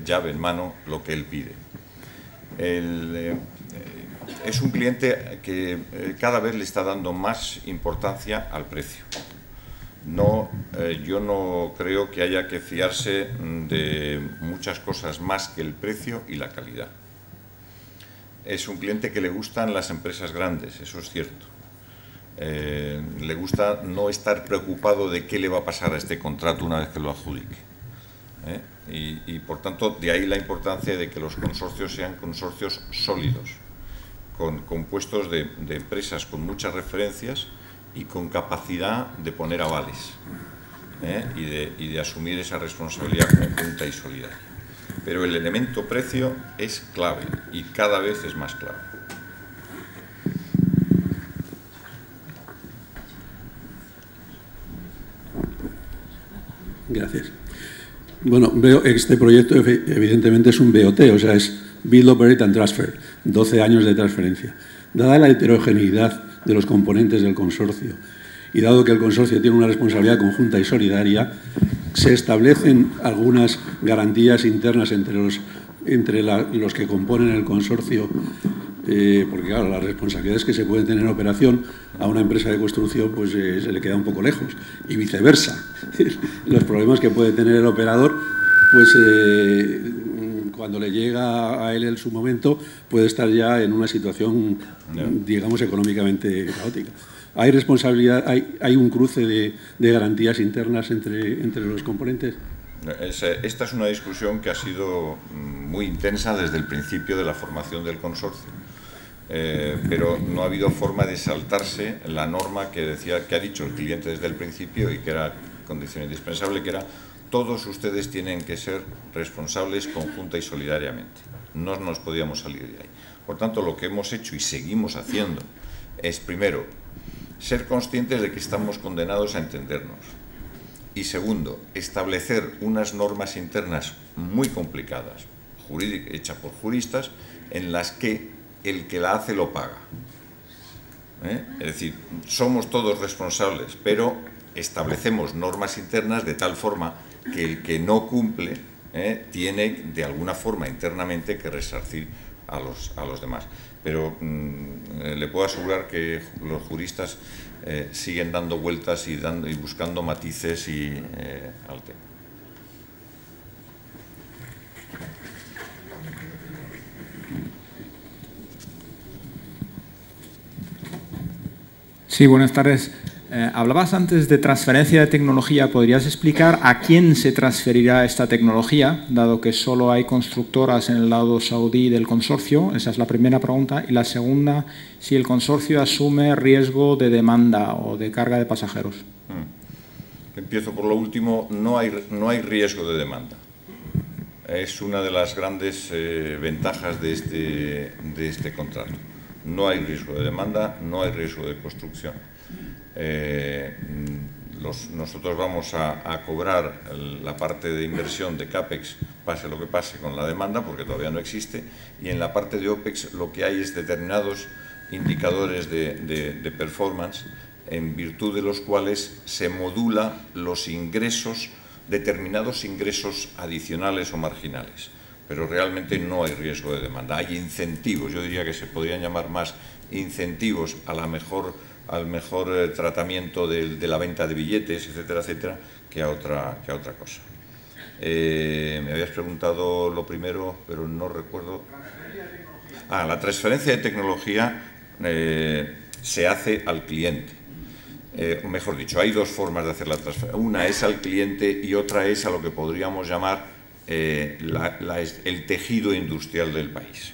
llave en mano lo que él pide. Es un cliente que cada vez le está dando más importancia al precio. Yo no creo que haya que fiarse de muchas cosas más que el precio y la calidad. Es un cliente que le gustan las empresas grandes, eso es cierto. Le gusta no estar preocupado de qué le va a pasar a este contrato una vez que lo adjudique. Y por tanto, de ahí la importancia de que los consorcios sean consorcios sólidos, compuestos de empresas con muchas referencias y con capacidad de poner avales y de asumir esa responsabilidad conjunta y solidaria. Pero el elemento precio es clave y cada vez es más clave. Gracias. Bueno, veo que este proyecto evidentemente es un BOT, o sea, es Build, Operate and Transfer, 12 años de transferencia. Dada la heterogeneidad de los componentes del consorcio y dado que el consorcio tiene una responsabilidad conjunta y solidaria, se establecen algunas garantías internas entre los que componen el consorcio, porque claro, las responsabilidades que se pueden tener en operación a una empresa de construcción pues se le queda un poco lejos y viceversa. Los problemas que puede tener el operador, pues cuando le llega a él en su momento, puede estar ya en una situación, digamos, económicamente caótica. ¿Hay responsabilidad, hay un cruce de garantías internas entre los componentes? Esta es una discusión que ha sido muy intensa desde el principio de la formación del consorcio, pero no ha habido forma de saltarse la norma que ha dicho el cliente desde el principio y que era condición indispensable, que era: todos ustedes tienen que ser responsables conjunta y solidariamente. No nos podíamos salir de ahí. Por tanto, lo que hemos hecho y seguimos haciendo es, primero, ser conscientes de que estamos condenados a entendernos. Y segundo, establecer unas normas internas muy complicadas, hechas por juristas, en las que el que la hace lo paga. Es decir, somos todos responsables, pero establecemos normas internas de tal forma que el que no cumple tiene de alguna forma internamente que resarcir a los demás. Pero le puedo asegurar que los juristas siguen dando vueltas y buscando matices al tema. Sí, buenas tardes. Hablabas antes de transferencia de tecnología. ¿Podrías explicar a quién se transferirá esta tecnología, dado que solo hay constructoras en el lado saudí del consorcio? Esa es la primera pregunta. Y la segunda, si el consorcio asume riesgo de demanda o de carga de pasajeros. Empiezo por lo último. No hay riesgo de demanda. Es una de las grandes ventajas de este contrato. No hay riesgo de demanda, no hay riesgo de construcción. Nosotros vamos a cobrar la parte de inversión de CAPEX, pase lo que pase con la demanda, porque todavía no existe, y en la parte de OPEX lo que hay es determinados indicadores de performance, en virtud de los cuales se modula los ingresos, determinados ingresos adicionales o marginales. Pero realmente no hay riesgo de demanda. Hay incentivos, yo diría que se podrían llamar más incentivos al mejor tratamiento de la venta de billetes, etcétera, etcétera, que a otra cosa. Me habías preguntado lo primero, pero no recuerdo. La transferencia de tecnología se hace al cliente. Mejor dicho, hay dos formas de hacer la transferencia. Una es al cliente y otra es a lo que podríamos llamar el tejido industrial del país.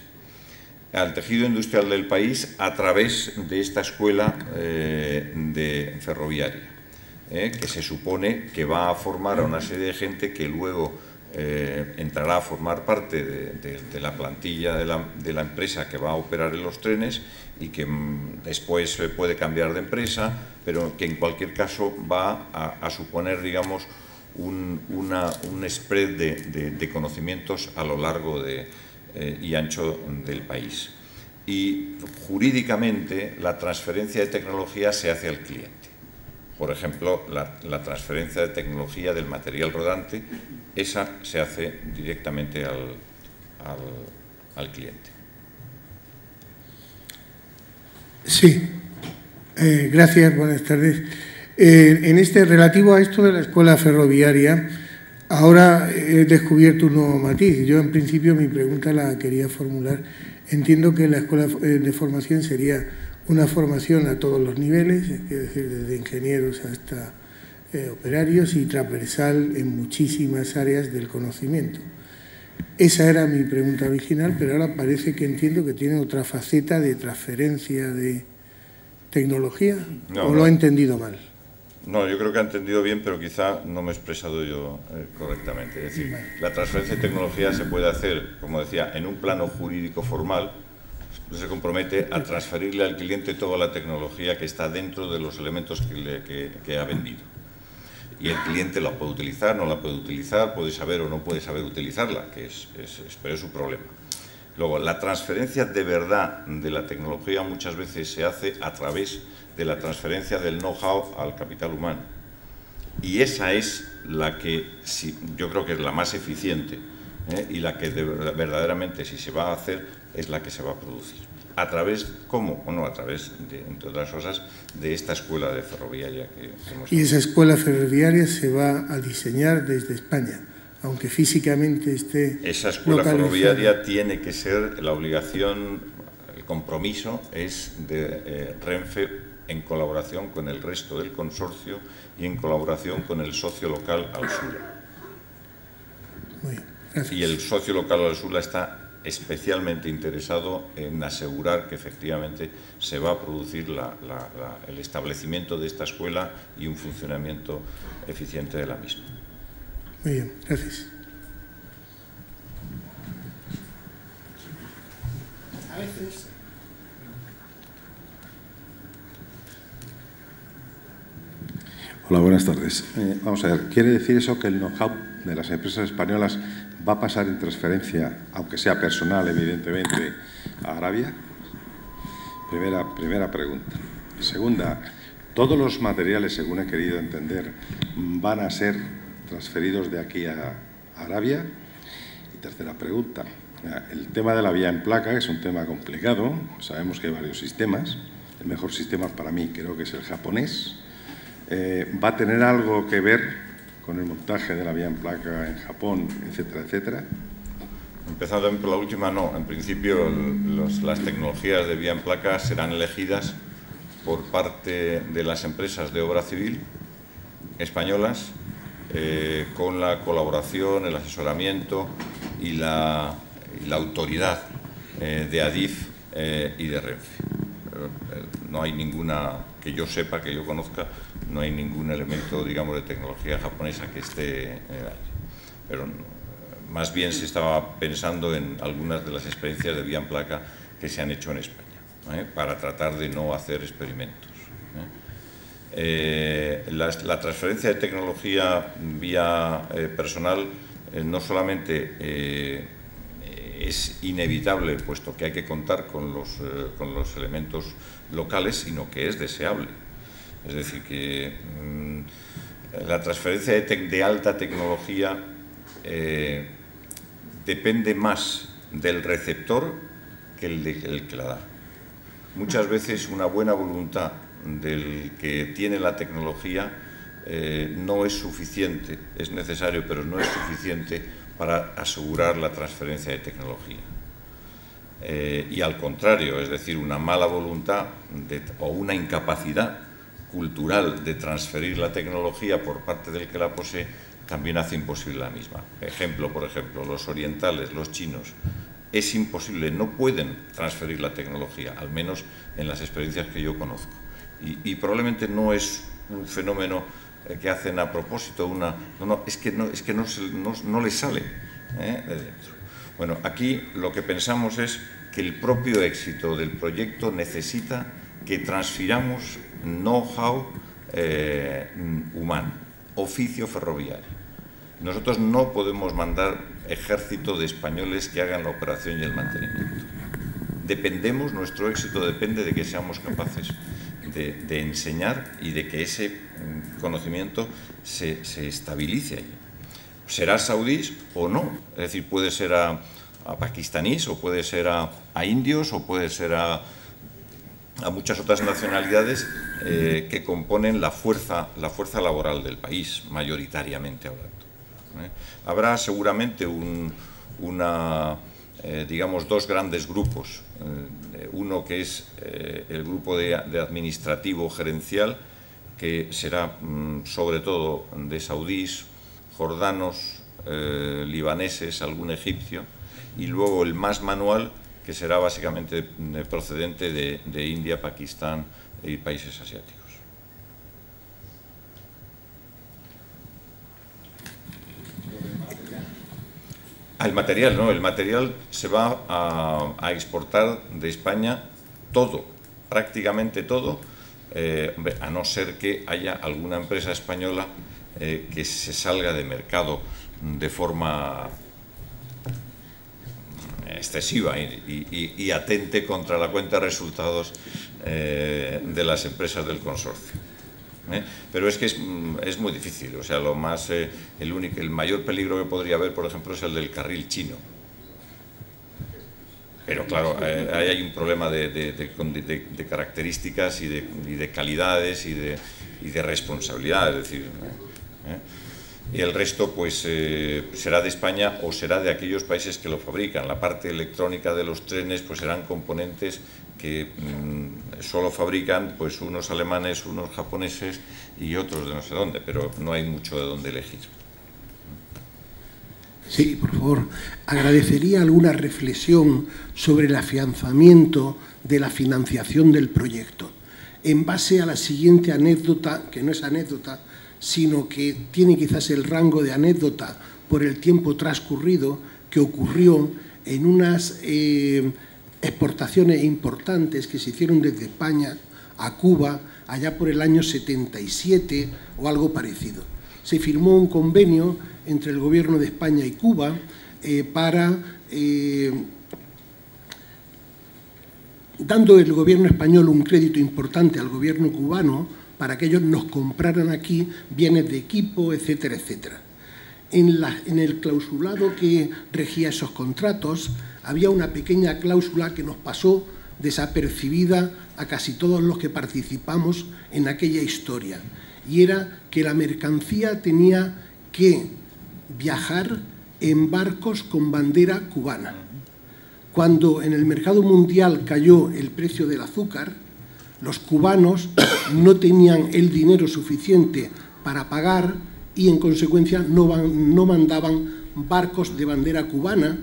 Al tejido industrial del país a través de esta escuela de ferroviaria, que se supone que va a formar a una serie de gente que luego entrará a formar parte de la plantilla de la empresa que va a operar en los trenes y que después puede cambiar de empresa, pero que en cualquier caso va a suponer, digamos, un spread de conocimientos a lo largo y ancho del país. Y jurídicamente la transferencia de tecnología se hace al cliente. Por ejemplo, la transferencia de tecnología del material rodante, esa se hace directamente al cliente. Sí, gracias, buenas tardes. En relativo a esto de la escuela ferroviaria, ahora he descubierto un nuevo matiz. Yo, en principio, mi pregunta la quería formular. Entiendo que la escuela de formación sería una formación a todos los niveles, es decir, desde ingenieros hasta operarios, y transversal en muchísimas áreas del conocimiento. Esa era mi pregunta original, pero ahora parece que entiendo que tiene otra faceta de transferencia de tecnología, ¿o lo he entendido mal? No, yo creo que ha entendido bien, pero quizá no me he expresado yo correctamente. Es decir, la transferencia de tecnología se puede hacer, como decía, en un plano jurídico formal. Se compromete a transferirle al cliente toda la tecnología que está dentro de los elementos que ha vendido. Y el cliente la puede utilizar, no la puede utilizar, puede saber o no puede saber utilizarla, pero es su problema. Luego, la transferencia de verdad de la tecnología muchas veces se hace a través de la transferencia del know-how al capital humano. Y esa es la que yo creo que es la más eficiente, y la que verdaderamente, si se va a hacer, es la que se va a producir. ¿A través cómo? Bueno, a través, entre otras cosas, de esta escuela de ferroviaria que hemos... Y esa escuela ferroviaria se va a diseñar desde España, aunque físicamente esté... Esa escuela ferroviaria tiene que ser la obligación, el compromiso es de Renfe en colaboración con el resto del consorcio y en colaboración con el socio local Alsula. Muy bien, gracias. Y el socio local Alsula está especialmente interesado en asegurar que efectivamente se va a producir el establecimiento de esta escuela y un funcionamiento eficiente de la misma. Muy bien, gracias. A veces... Hola, buenas tardes. Vamos a ver, ¿quiere decir eso que el know-how de las empresas españolas va a pasar en transferencia, aunque sea personal, evidentemente, a Arabia? Primera pregunta. Segunda, ¿todos los materiales, según he querido entender, van a ser transferidos de aquí a Arabia? Y tercera pregunta, el tema de la vía en placa es un tema complicado, sabemos que hay varios sistemas, el mejor sistema para mí creo que es el japonés. ¿Va a tener algo que ver con el montaje de la vía en placa en Japón, etcétera, etcétera? Empezando por la última, no. En principio, las tecnologías de vía en placa serán elegidas por parte de las empresas de obra civil españolas, con la colaboración, el asesoramiento y la autoridad de Adif y de Renfe. No hay ninguna, que yo sepa, que yo conozca, no hay ningún elemento, digamos, de tecnología japonesa que esté pero más bien se estaba pensando en algunas de las experiencias de vía en placa que se han hecho en España, para tratar de no hacer experimentos. La transferencia de tecnología vía personal no solamente es inevitable, puesto que hay que contar con los elementos locales, sino que es deseable. Es decir, que la transferencia de alta tecnología depende más del receptor que el que la da. Muchas veces una buena voluntad del que tiene la tecnología no es suficiente, es necesario, pero no es suficiente para asegurar la transferencia de tecnología. Y al contrario, es decir, una mala voluntad o una incapacidad cultural de transferir la tecnología por parte del que la posee también hace imposible la misma. Por ejemplo, los orientales, los chinos, es imposible, no pueden transferir la tecnología, al menos en las experiencias que yo conozco. Y probablemente no es un fenómeno que hacen a propósito, es que no les sale de dentro. Bueno, aquí lo que pensamos es que el propio éxito del proyecto necesita que transfiramos know-how humano, oficio ferroviario. Nosotros no podemos mandar ejército de españoles que hagan la operación y el mantenimiento. Nuestro éxito depende de que seamos capaces de enseñar y de que ese conocimiento se estabilice allí. Será saudíes o no, es decir, puede ser a pakistaníes o puede ser a indios o puede ser a muchas otras nacionalidades que componen la fuerza laboral del país, mayoritariamente hablando. Habrá seguramente digamos, dos grandes grupos. Uno que es el grupo de administrativo gerencial, que será sobre todo de saudíes, jordanos, libaneses, algún egipcio, y luego el más manual, que será básicamente procedente de India, Pakistán y países asiáticos. El material, no, el material se va a exportar de España todo, prácticamente todo, a no ser que haya alguna empresa española que se salga de mercado de forma excesiva y atente contra la cuenta de resultados de las empresas del consorcio. Pero es que es muy difícil, o sea, el mayor peligro que podría haber, por ejemplo, es el del carril chino. Pero claro, ahí hay un problema de características y de calidades y de responsabilidad, es decir, y el resto pues será de España o será de aquellos países que lo fabrican. La parte electrónica de los trenes pues serán componentes que solo fabrican pues unos alemanes, unos japoneses y otros de no sé dónde, pero no hay mucho de dónde elegir. Sí, por favor. Agradecería alguna reflexión sobre el afianzamiento de la financiación del proyecto, en base a la siguiente anécdota, que no es anécdota, sino que tiene quizás el rango de anécdota por el tiempo transcurrido, que ocurrió en unas exportaciones importantes que se hicieron desde España a Cuba allá por el año 77 o algo parecido. Se firmó un convenio entre el Gobierno de España y Cuba dando el Gobierno español un crédito importante al Gobierno cubano para que ellos nos compraran aquí bienes de equipo, etcétera, etcétera. En el clausulado que regía esos contratos había una pequeña cláusula que nos pasó desapercibida a casi todos los que participamos en aquella historia, y era que la mercancía tenía que viajar en barcos con bandera cubana. Cuando en el mercado mundial cayó el precio del azúcar, Los cubanos no tenían el dinero suficiente para pagar y, en consecuencia, no mandaban barcos de bandera cubana,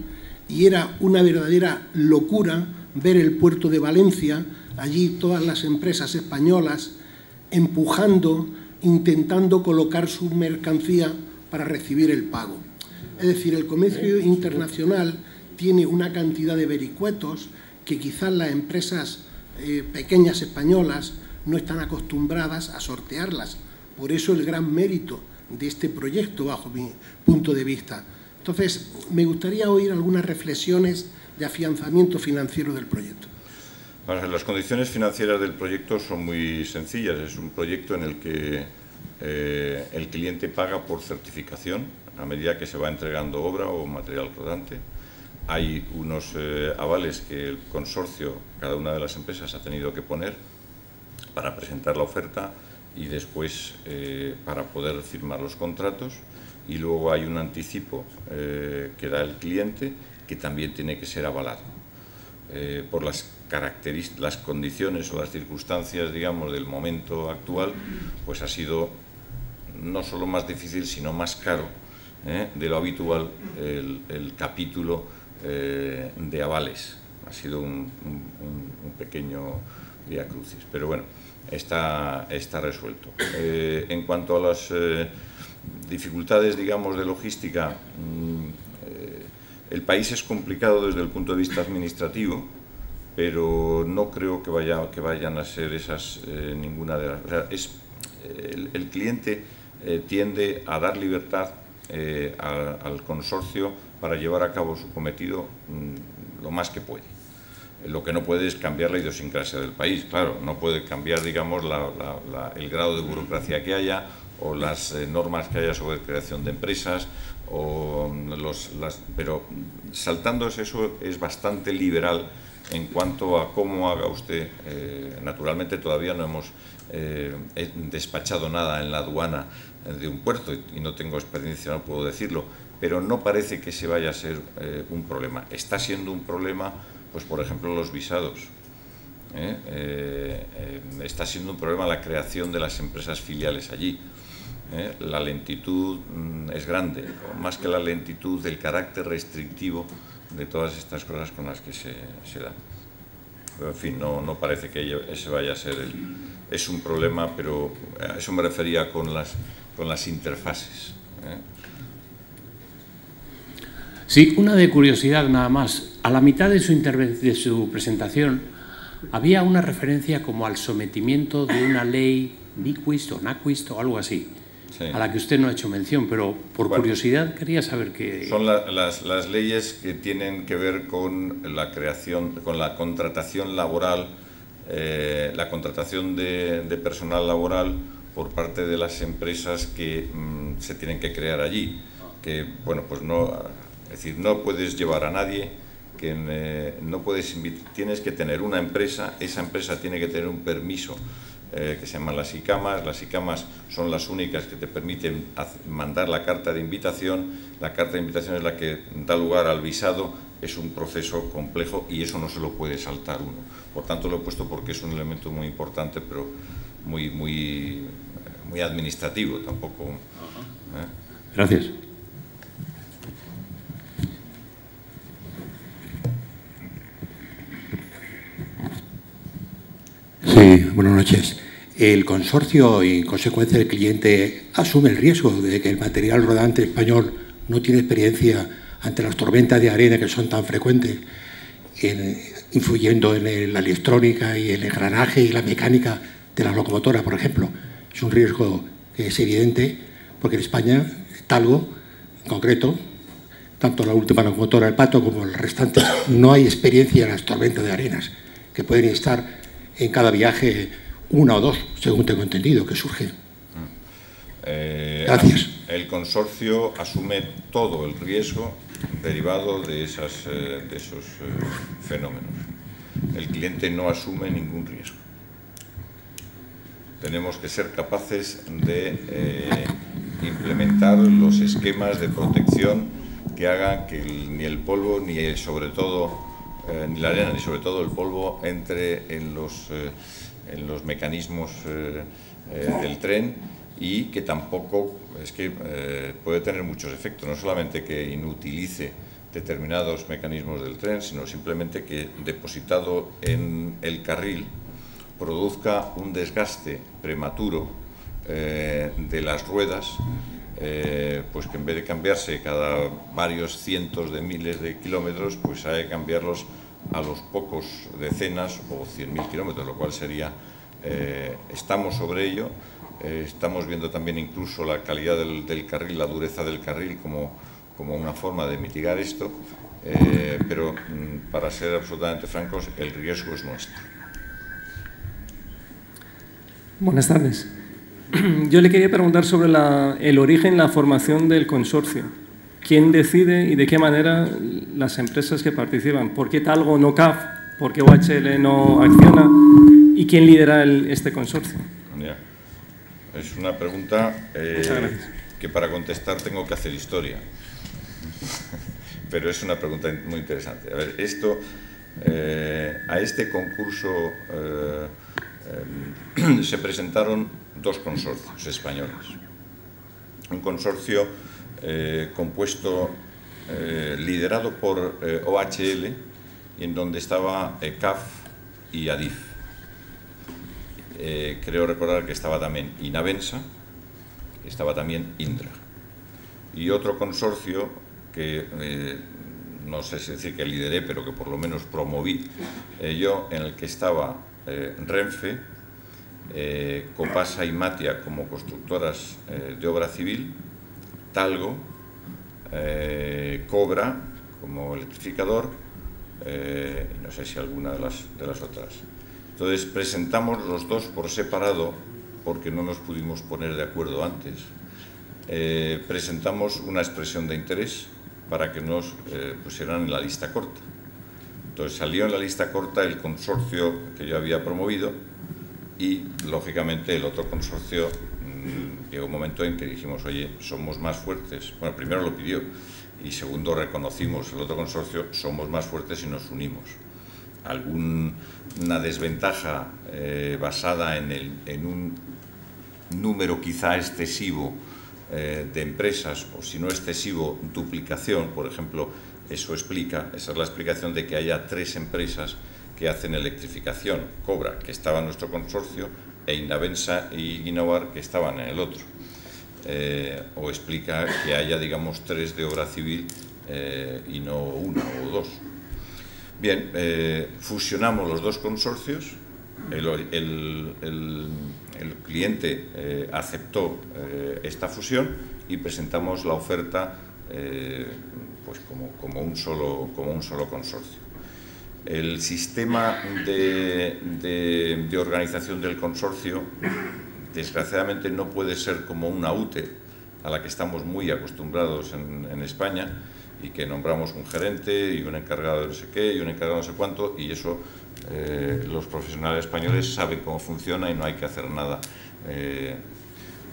y era una verdadera locura ver el puerto de Valencia, allí todas las empresas españolas empujando, intentando colocar su mercancía para recibir el pago. Es decir, el comercio internacional tiene una cantidad de vericuetos que quizás las empresas pequeñas españolas no están acostumbradas a sortearlas. Por eso el gran mérito de este proyecto, bajo mi punto de vista. Entonces, me gustaría oír algunas reflexiones de afianzamiento financiero del proyecto. Las condiciones financieras del proyecto son muy sencillas. Es un proyecto en el que el cliente paga por certificación a medida que se va entregando obra o material rodante. Hay unos avales que el consorcio, cada una de las empresas, ha tenido que poner para presentar la oferta y después para poder firmar los contratos. Y luego hay un anticipo que da el cliente, que también tiene que ser avalado por las condiciones o las circunstancias, digamos, del momento actual. Pues ha sido no solo más difícil, sino más caro de lo habitual el capítulo de avales. Ha sido un pequeño vía crucis, pero bueno, está resuelto. En cuanto a las dificultades, digamos, de logística, el país es complicado desde el punto de vista administrativo, pero no creo que vayan a ser esas ninguna de las... O sea, el cliente tiende a dar libertad al consorcio para llevar a cabo su cometido lo más que puede. Lo que no puede es cambiar la idiosincrasia del país, claro, no puede cambiar, digamos, el grado de burocracia que haya, o las normas que haya sobre creación de empresas, pero saltándose eso es bastante liberal en cuanto a cómo haga usted. Naturalmente todavía no hemos despachado nada en la aduana de un puerto y no tengo experiencia, no puedo decirlo, pero no parece que se vaya a ser un problema. Está siendo un problema, pues por ejemplo, los visados. Está siendo un problema la creación de las empresas filiales allí. La lentitud es grande, más que la lentitud del carácter restrictivo de todas estas cosas con las que se dan. Pero, en fin, no parece que ese vaya a ser es un problema, pero a eso me refería con las interfaces. Sí, una de curiosidad nada más. A la mitad de su presentación había una referencia como al sometimiento de una ley NIQUIST o NAQUIST o algo así. Sí. A la que usted no ha hecho mención, pero por curiosidad quería saber qué... Son las leyes que tienen que ver con la creación, con la contratación laboral, la contratación de personal laboral por parte de las empresas que se tienen que crear allí. Que, bueno, pues no, es decir, no puedes llevar a nadie, tienes que tener una empresa, esa empresa tiene que tener un permiso que se llaman las ICAMAs. Las ICAMAs son las únicas que te permiten mandar la carta de invitación. La carta de invitación es la que da lugar al visado. Es un proceso complejo y eso no se lo puede saltar uno. Por tanto, lo he puesto porque es un elemento muy importante, pero muy administrativo tampoco. Gracias. Sí, buenas noches. El consorcio y, en consecuencia, el cliente asume el riesgo de que el material rodante español no tiene experiencia ante las tormentas de arena que son tan frecuentes, influyendo en la electrónica y el engranaje y la mecánica de la locomotora, por ejemplo. Es un riesgo que es evidente porque en España, Talgo, en concreto, tanto la última locomotora del Pato como las restantes, no hay experiencia en las tormentas de arenas, que pueden estar en cada viaje una o dos, según tengo entendido, que surge. Gracias. El consorcio asume todo el riesgo derivado de esos fenómenos. El cliente no asume ningún riesgo. Tenemos que ser capaces de implementar los esquemas de protección que hagan que ni el polvo, ni sobre todo ni la arena, ni sobre todo el polvo entre en en los mecanismos del tren, y que tampoco es que puede tener muchos efectos, no solamente que inutilice determinados mecanismos del tren, sino simplemente que depositado en el carril produzca un desgaste prematuro de las ruedas, pues que en vez de cambiarse cada varios cientos de miles de kilómetros, pues hay que cambiarlos a los pocos decenas o 100.000 kilómetros, lo cual sería, estamos sobre ello. Estamos viendo también incluso la calidad del carril, la dureza del carril como una forma de mitigar esto, pero para ser absolutamente francos, el riesgo es nuestro. Buenas tardes. Yo le quería preguntar sobre el origen, la formación del consorcio. ¿Quién decide y de qué manera las empresas que participan? ¿Por qué Talgo no CAF? ¿Por qué OHL no Acciona? ¿Y quién lidera este consorcio? Ya. Es una pregunta que para contestar tengo que hacer historia. Pero es una pregunta muy interesante. A ver, a este concurso se presentaron dos consorcios españoles. Un consorcio compuesto, liderado por OHL, en donde estaba CAF y ADIF. Creo recordar que estaba también Inavensa, estaba también Indra. Y otro consorcio que no sé si decir que lideré, pero que por lo menos promoví yo, en el que estaba Renfe, Copasa y Matia como constructoras de obra civil, Talgo, Cobra como electrificador, y no sé si alguna de las otras. Entonces presentamos los dos por separado porque no nos pudimos poner de acuerdo antes. Presentamos una expresión de interés para que nos pusieran en la lista corta. Entonces salió en la lista corta el consorcio que yo había promovido y, lógicamente, el otro consorcio llegó un momento en que dijimos, oye, somos más fuertes. Bueno, primero lo pidió y segundo reconocimos el otro consorcio, somos más fuertes y nos unimos. Alguna desventaja basada en un número quizá excesivo de empresas, o si no excesivo, duplicación, por ejemplo, esa es la explicación de que haya 3 empresas que hacen electrificación, Cobra, que estaba en nuestro consorcio, e Inavensa y Guinovar, que estaban en el otro. O explica que haya, digamos, 3 de obra civil y no 1 o 2. Bien, fusionamos los dos consorcios, el cliente aceptó esta fusión y presentamos la oferta pues como un solo consorcio. El sistema de organización del consorcio, desgraciadamente, no puede ser como una UTE, a la que estamos muy acostumbrados en España, y que nombramos un gerente y un encargado de no sé qué y un encargado de no sé cuánto, y eso los profesionales españoles saben cómo funciona y no hay que hacer nada.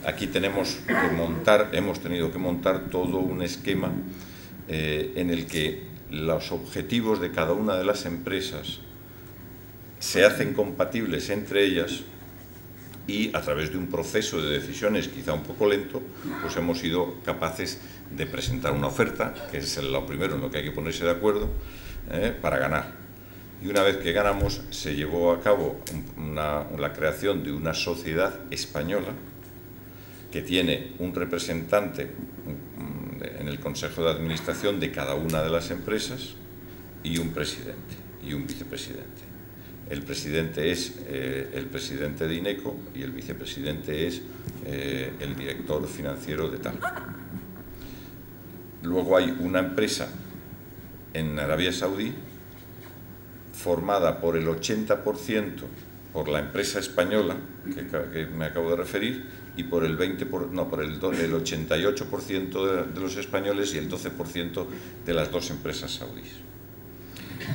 Aquí hemos tenido que montar todo un esquema en el que los objetivos de cada una de las empresas se hacen compatibles entre ellas, y a través de un proceso de decisiones quizá un poco lento, pues hemos sido capaces de presentar una oferta, que es lo primero en lo que hay que ponerse de acuerdo, para ganar. Y una vez que ganamos, se llevó a cabo la creación de una sociedad española que tiene un representante en el Consejo de Administración de cada una de las empresas y un presidente y un vicepresidente. El presidente es el presidente de INECO y el vicepresidente es el director financiero de Talgo. Luego hay una empresa en Arabia Saudí formada por el 80% por la empresa española que me acabo de referir y por el 88% de los españoles y el 12% de las dos empresas saudíes.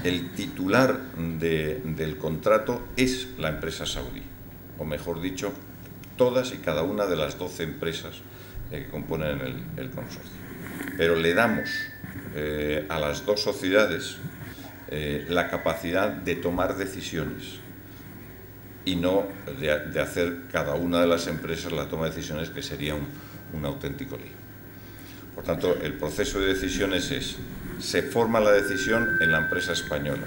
El titular del contrato es la empresa saudí, o mejor dicho, todas y cada una de las 12 empresas que componen el consorcio. Pero le damos a las dos sociedades la capacidad de tomar decisiones y no de hacer cada una de las empresas la toma de decisiones, que sería un auténtico lío. Por tanto, el proceso de decisiones se forma la decisión en la empresa española,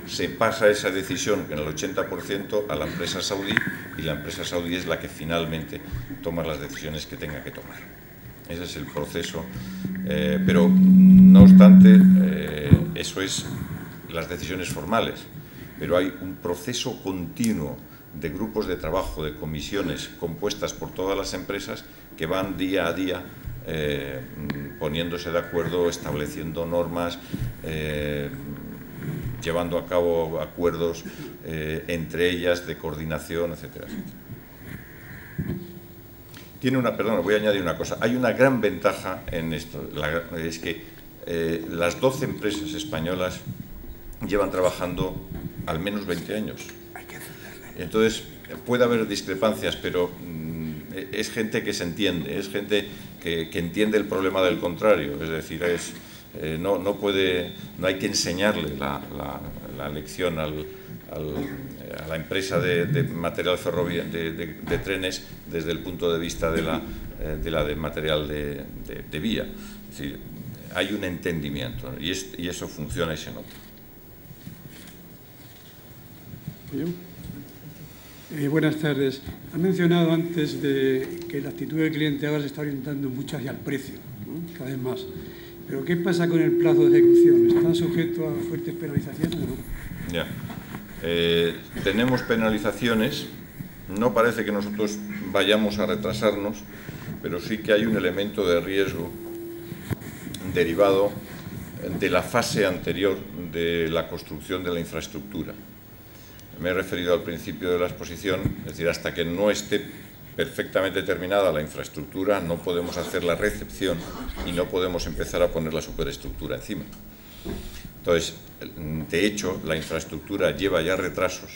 se pasa esa decisión en el 80% a la empresa saudí, y la empresa saudí es la que finalmente toma las decisiones que tenga que tomar. Ese es el proceso, pero no obstante, eso es las decisiones formales, pero hay un proceso continuo de grupos de trabajo, de comisiones compuestas por todas las empresas que van día a día poniéndose de acuerdo, estableciendo normas, llevando a cabo acuerdos entre ellas de coordinación, etcétera, etcétera. Perdón, voy a añadir una cosa. Hay una gran ventaja en esto, es que las 12 empresas españolas llevan trabajando al menos 20 años. Entonces, puede haber discrepancias, pero es gente que se entiende, es gente que entiende el problema del contrario. Es decir, no hay que enseñarle la lección a la empresa de material ferroviario, de trenes, desde el punto de vista de material de vía. Es decir, hay un entendimiento, y eso funciona y se nota. Buenas tardes. Ha mencionado antes de que la actitud del cliente ahora se está orientando mucho hacia el precio, ¿no? Cada vez más. Pero ¿qué pasa con el plazo de ejecución? ¿Está sujeto a fuertes penalizaciones o no? Ya. Tenemos penalizaciones. No parece que nosotros vayamos a retrasarnos, pero sí que hay un elemento de riesgo derivado de la fase anterior de la construcción de la infraestructura. Me he referido al principio de la exposición, es decir, hasta que no esté perfectamente terminada la infraestructura, no podemos hacer la recepción y no podemos empezar a poner la superestructura encima. Entonces, de hecho, la infraestructura lleva ya retrasos,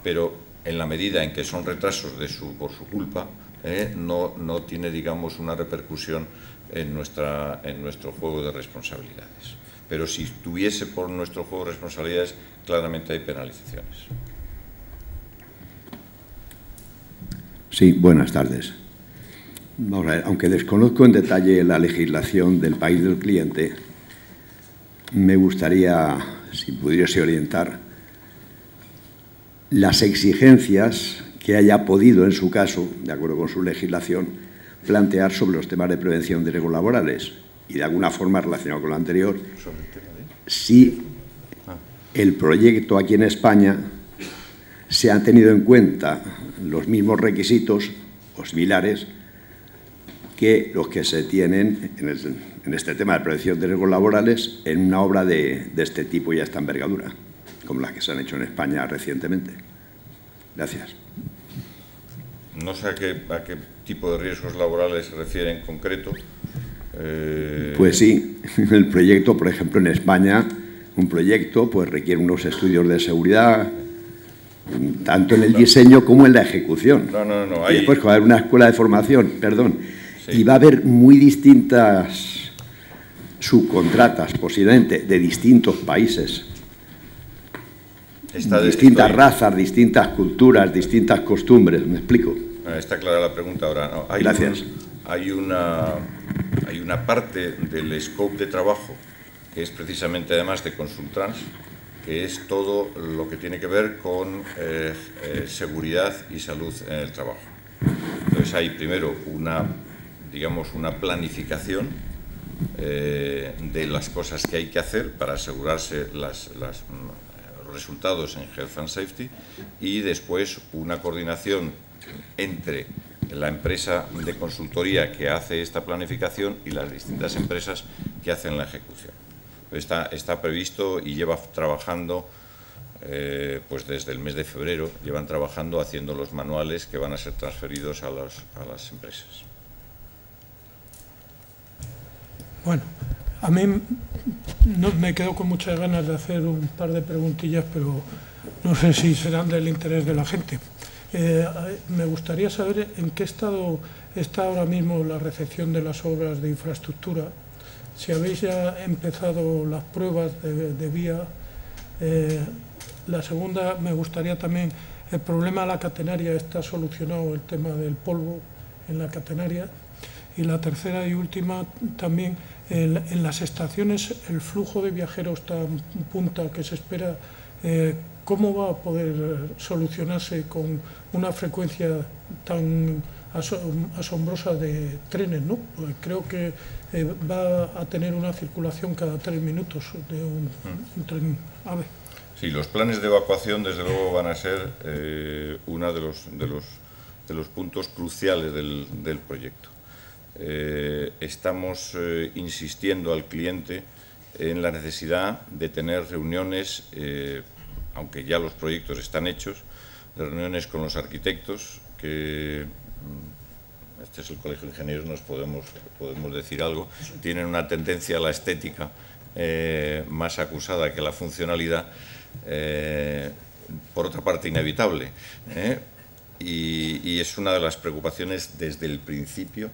pero en la medida en que son retrasos por su culpa, no tiene, digamos, una repercusión en nuestro juego de responsabilidades. Pero si estuviese por nuestro juego de responsabilidades, claramente hay penalizaciones. Sí, buenas tardes. Vamos a ver, aunque desconozco en detalle la legislación del país del cliente, me gustaría, si pudiese orientar, las exigencias que haya podido, en su caso, de acuerdo con su legislación, plantear sobre los temas de prevención de riesgos laborales, y de alguna forma relacionado con lo anterior, si el proyecto aquí en España se han tenido en cuenta los mismos requisitos o similares que los que se tienen en este tema de prevención de riesgos laborales en una obra de este tipo y a esta envergadura, como las que se han hecho en España recientemente. Gracias. No sé a qué tipo de riesgos laborales se refiere en concreto. Pues sí, el proyecto, por ejemplo, en España, un proyecto pues requiere unos estudios de seguridad, tanto en el diseño como en la ejecución. No. Y después va a haber una escuela de formación, sí. Y va a haber muy distintas subcontratas, posiblemente, de distintos países. Distintas razas, distintas culturas, distintas costumbres, ¿me explico? Está clara la pregunta ahora. No, Gracias. Hay una parte del scope de trabajo que es precisamente, además de Consultrans, que es todo lo que tiene que ver con seguridad y salud en el trabajo. Entonces hay primero una planificación de las cosas que hay que hacer para asegurarse los resultados en Health and Safety, y después una coordinación entre la empresa de consultoría que hace esta planificación y las distintas empresas que hacen la ejecución. Está previsto y lleva trabajando pues desde el mes de febrero, llevan trabajando haciendo los manuales que van a ser transferidos a las empresas. Bueno, a mí me quedo con muchas ganas de hacer un par de preguntillas, pero no sé si serán del interés de la gente. Me gustaría saber en qué estado está ahora mismo la recepción de las obras de infraestructura, si habéis ya empezado las pruebas de vía. La segunda, me gustaría también el problema de la catenaria está solucionado, el tema del polvo en la catenaria. Y la tercera y última también, en las estaciones el flujo de viajeros tan punta que se espera, ¿cómo va a poder solucionarse con una frecuencia tan asombrosa de trenes, ¿no? Pues creo que va a tener una circulación cada 3 minutos de un tren AVE. Sí, los planes de evacuación desde luego van a ser uno de los puntos cruciales del proyecto. Estamos insistiendo al cliente en la necesidad de tener reuniones, aunque ya los proyectos están hechos, reuniones con los arquitectos, que este es el Colegio de Ingenieros, nos podemos decir algo, tienen una tendencia a la estética más acusada que a la funcionalidad, por otra parte inevitable, y es una de las preocupaciones desde el principio,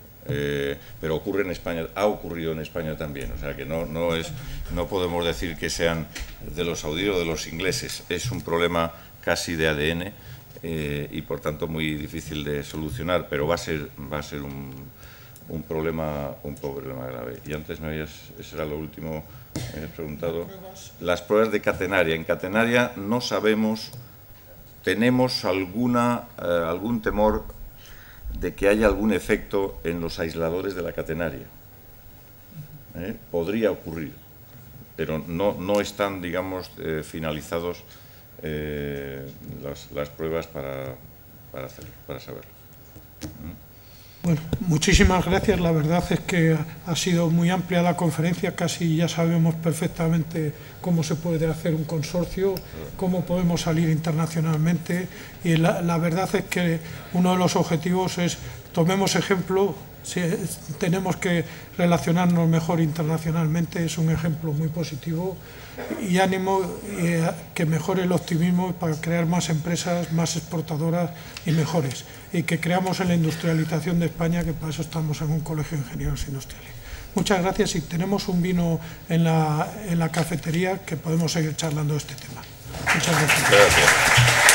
pero ocurre en España, ha ocurrido en España también, o sea que no podemos decir que sean de los saudíes o de los ingleses, es un problema casi de ADN y por tanto muy difícil de solucionar, pero va a ser un problema grave. Y antes ese era lo último me habías preguntado, las pruebas de catenaria. En catenaria no sabemos, tenemos algún temor de que haya algún efecto en los aisladores de la catenaria. Podría ocurrir, pero no están, digamos, finalizados las pruebas para saberlo. Bueno, muchísimas gracias. La verdad es que ha sido muy amplia la conferencia, casi ya sabemos perfectamente cómo se puede hacer un consorcio, cómo podemos salir internacionalmente, y la verdad es que uno de los objetivos es, tomemos ejemplo, si tenemos que relacionarnos mejor internacionalmente, es un ejemplo muy positivo, y ánimo que mejore el optimismo para crear más empresas, más exportadoras y mejores, y que creamos en la industrialización de España, que para eso estamos en un colegio de ingenieros industriales. Muchas gracias, y tenemos un vino en la cafetería que podemos seguir charlando de este tema. Muchas gracias.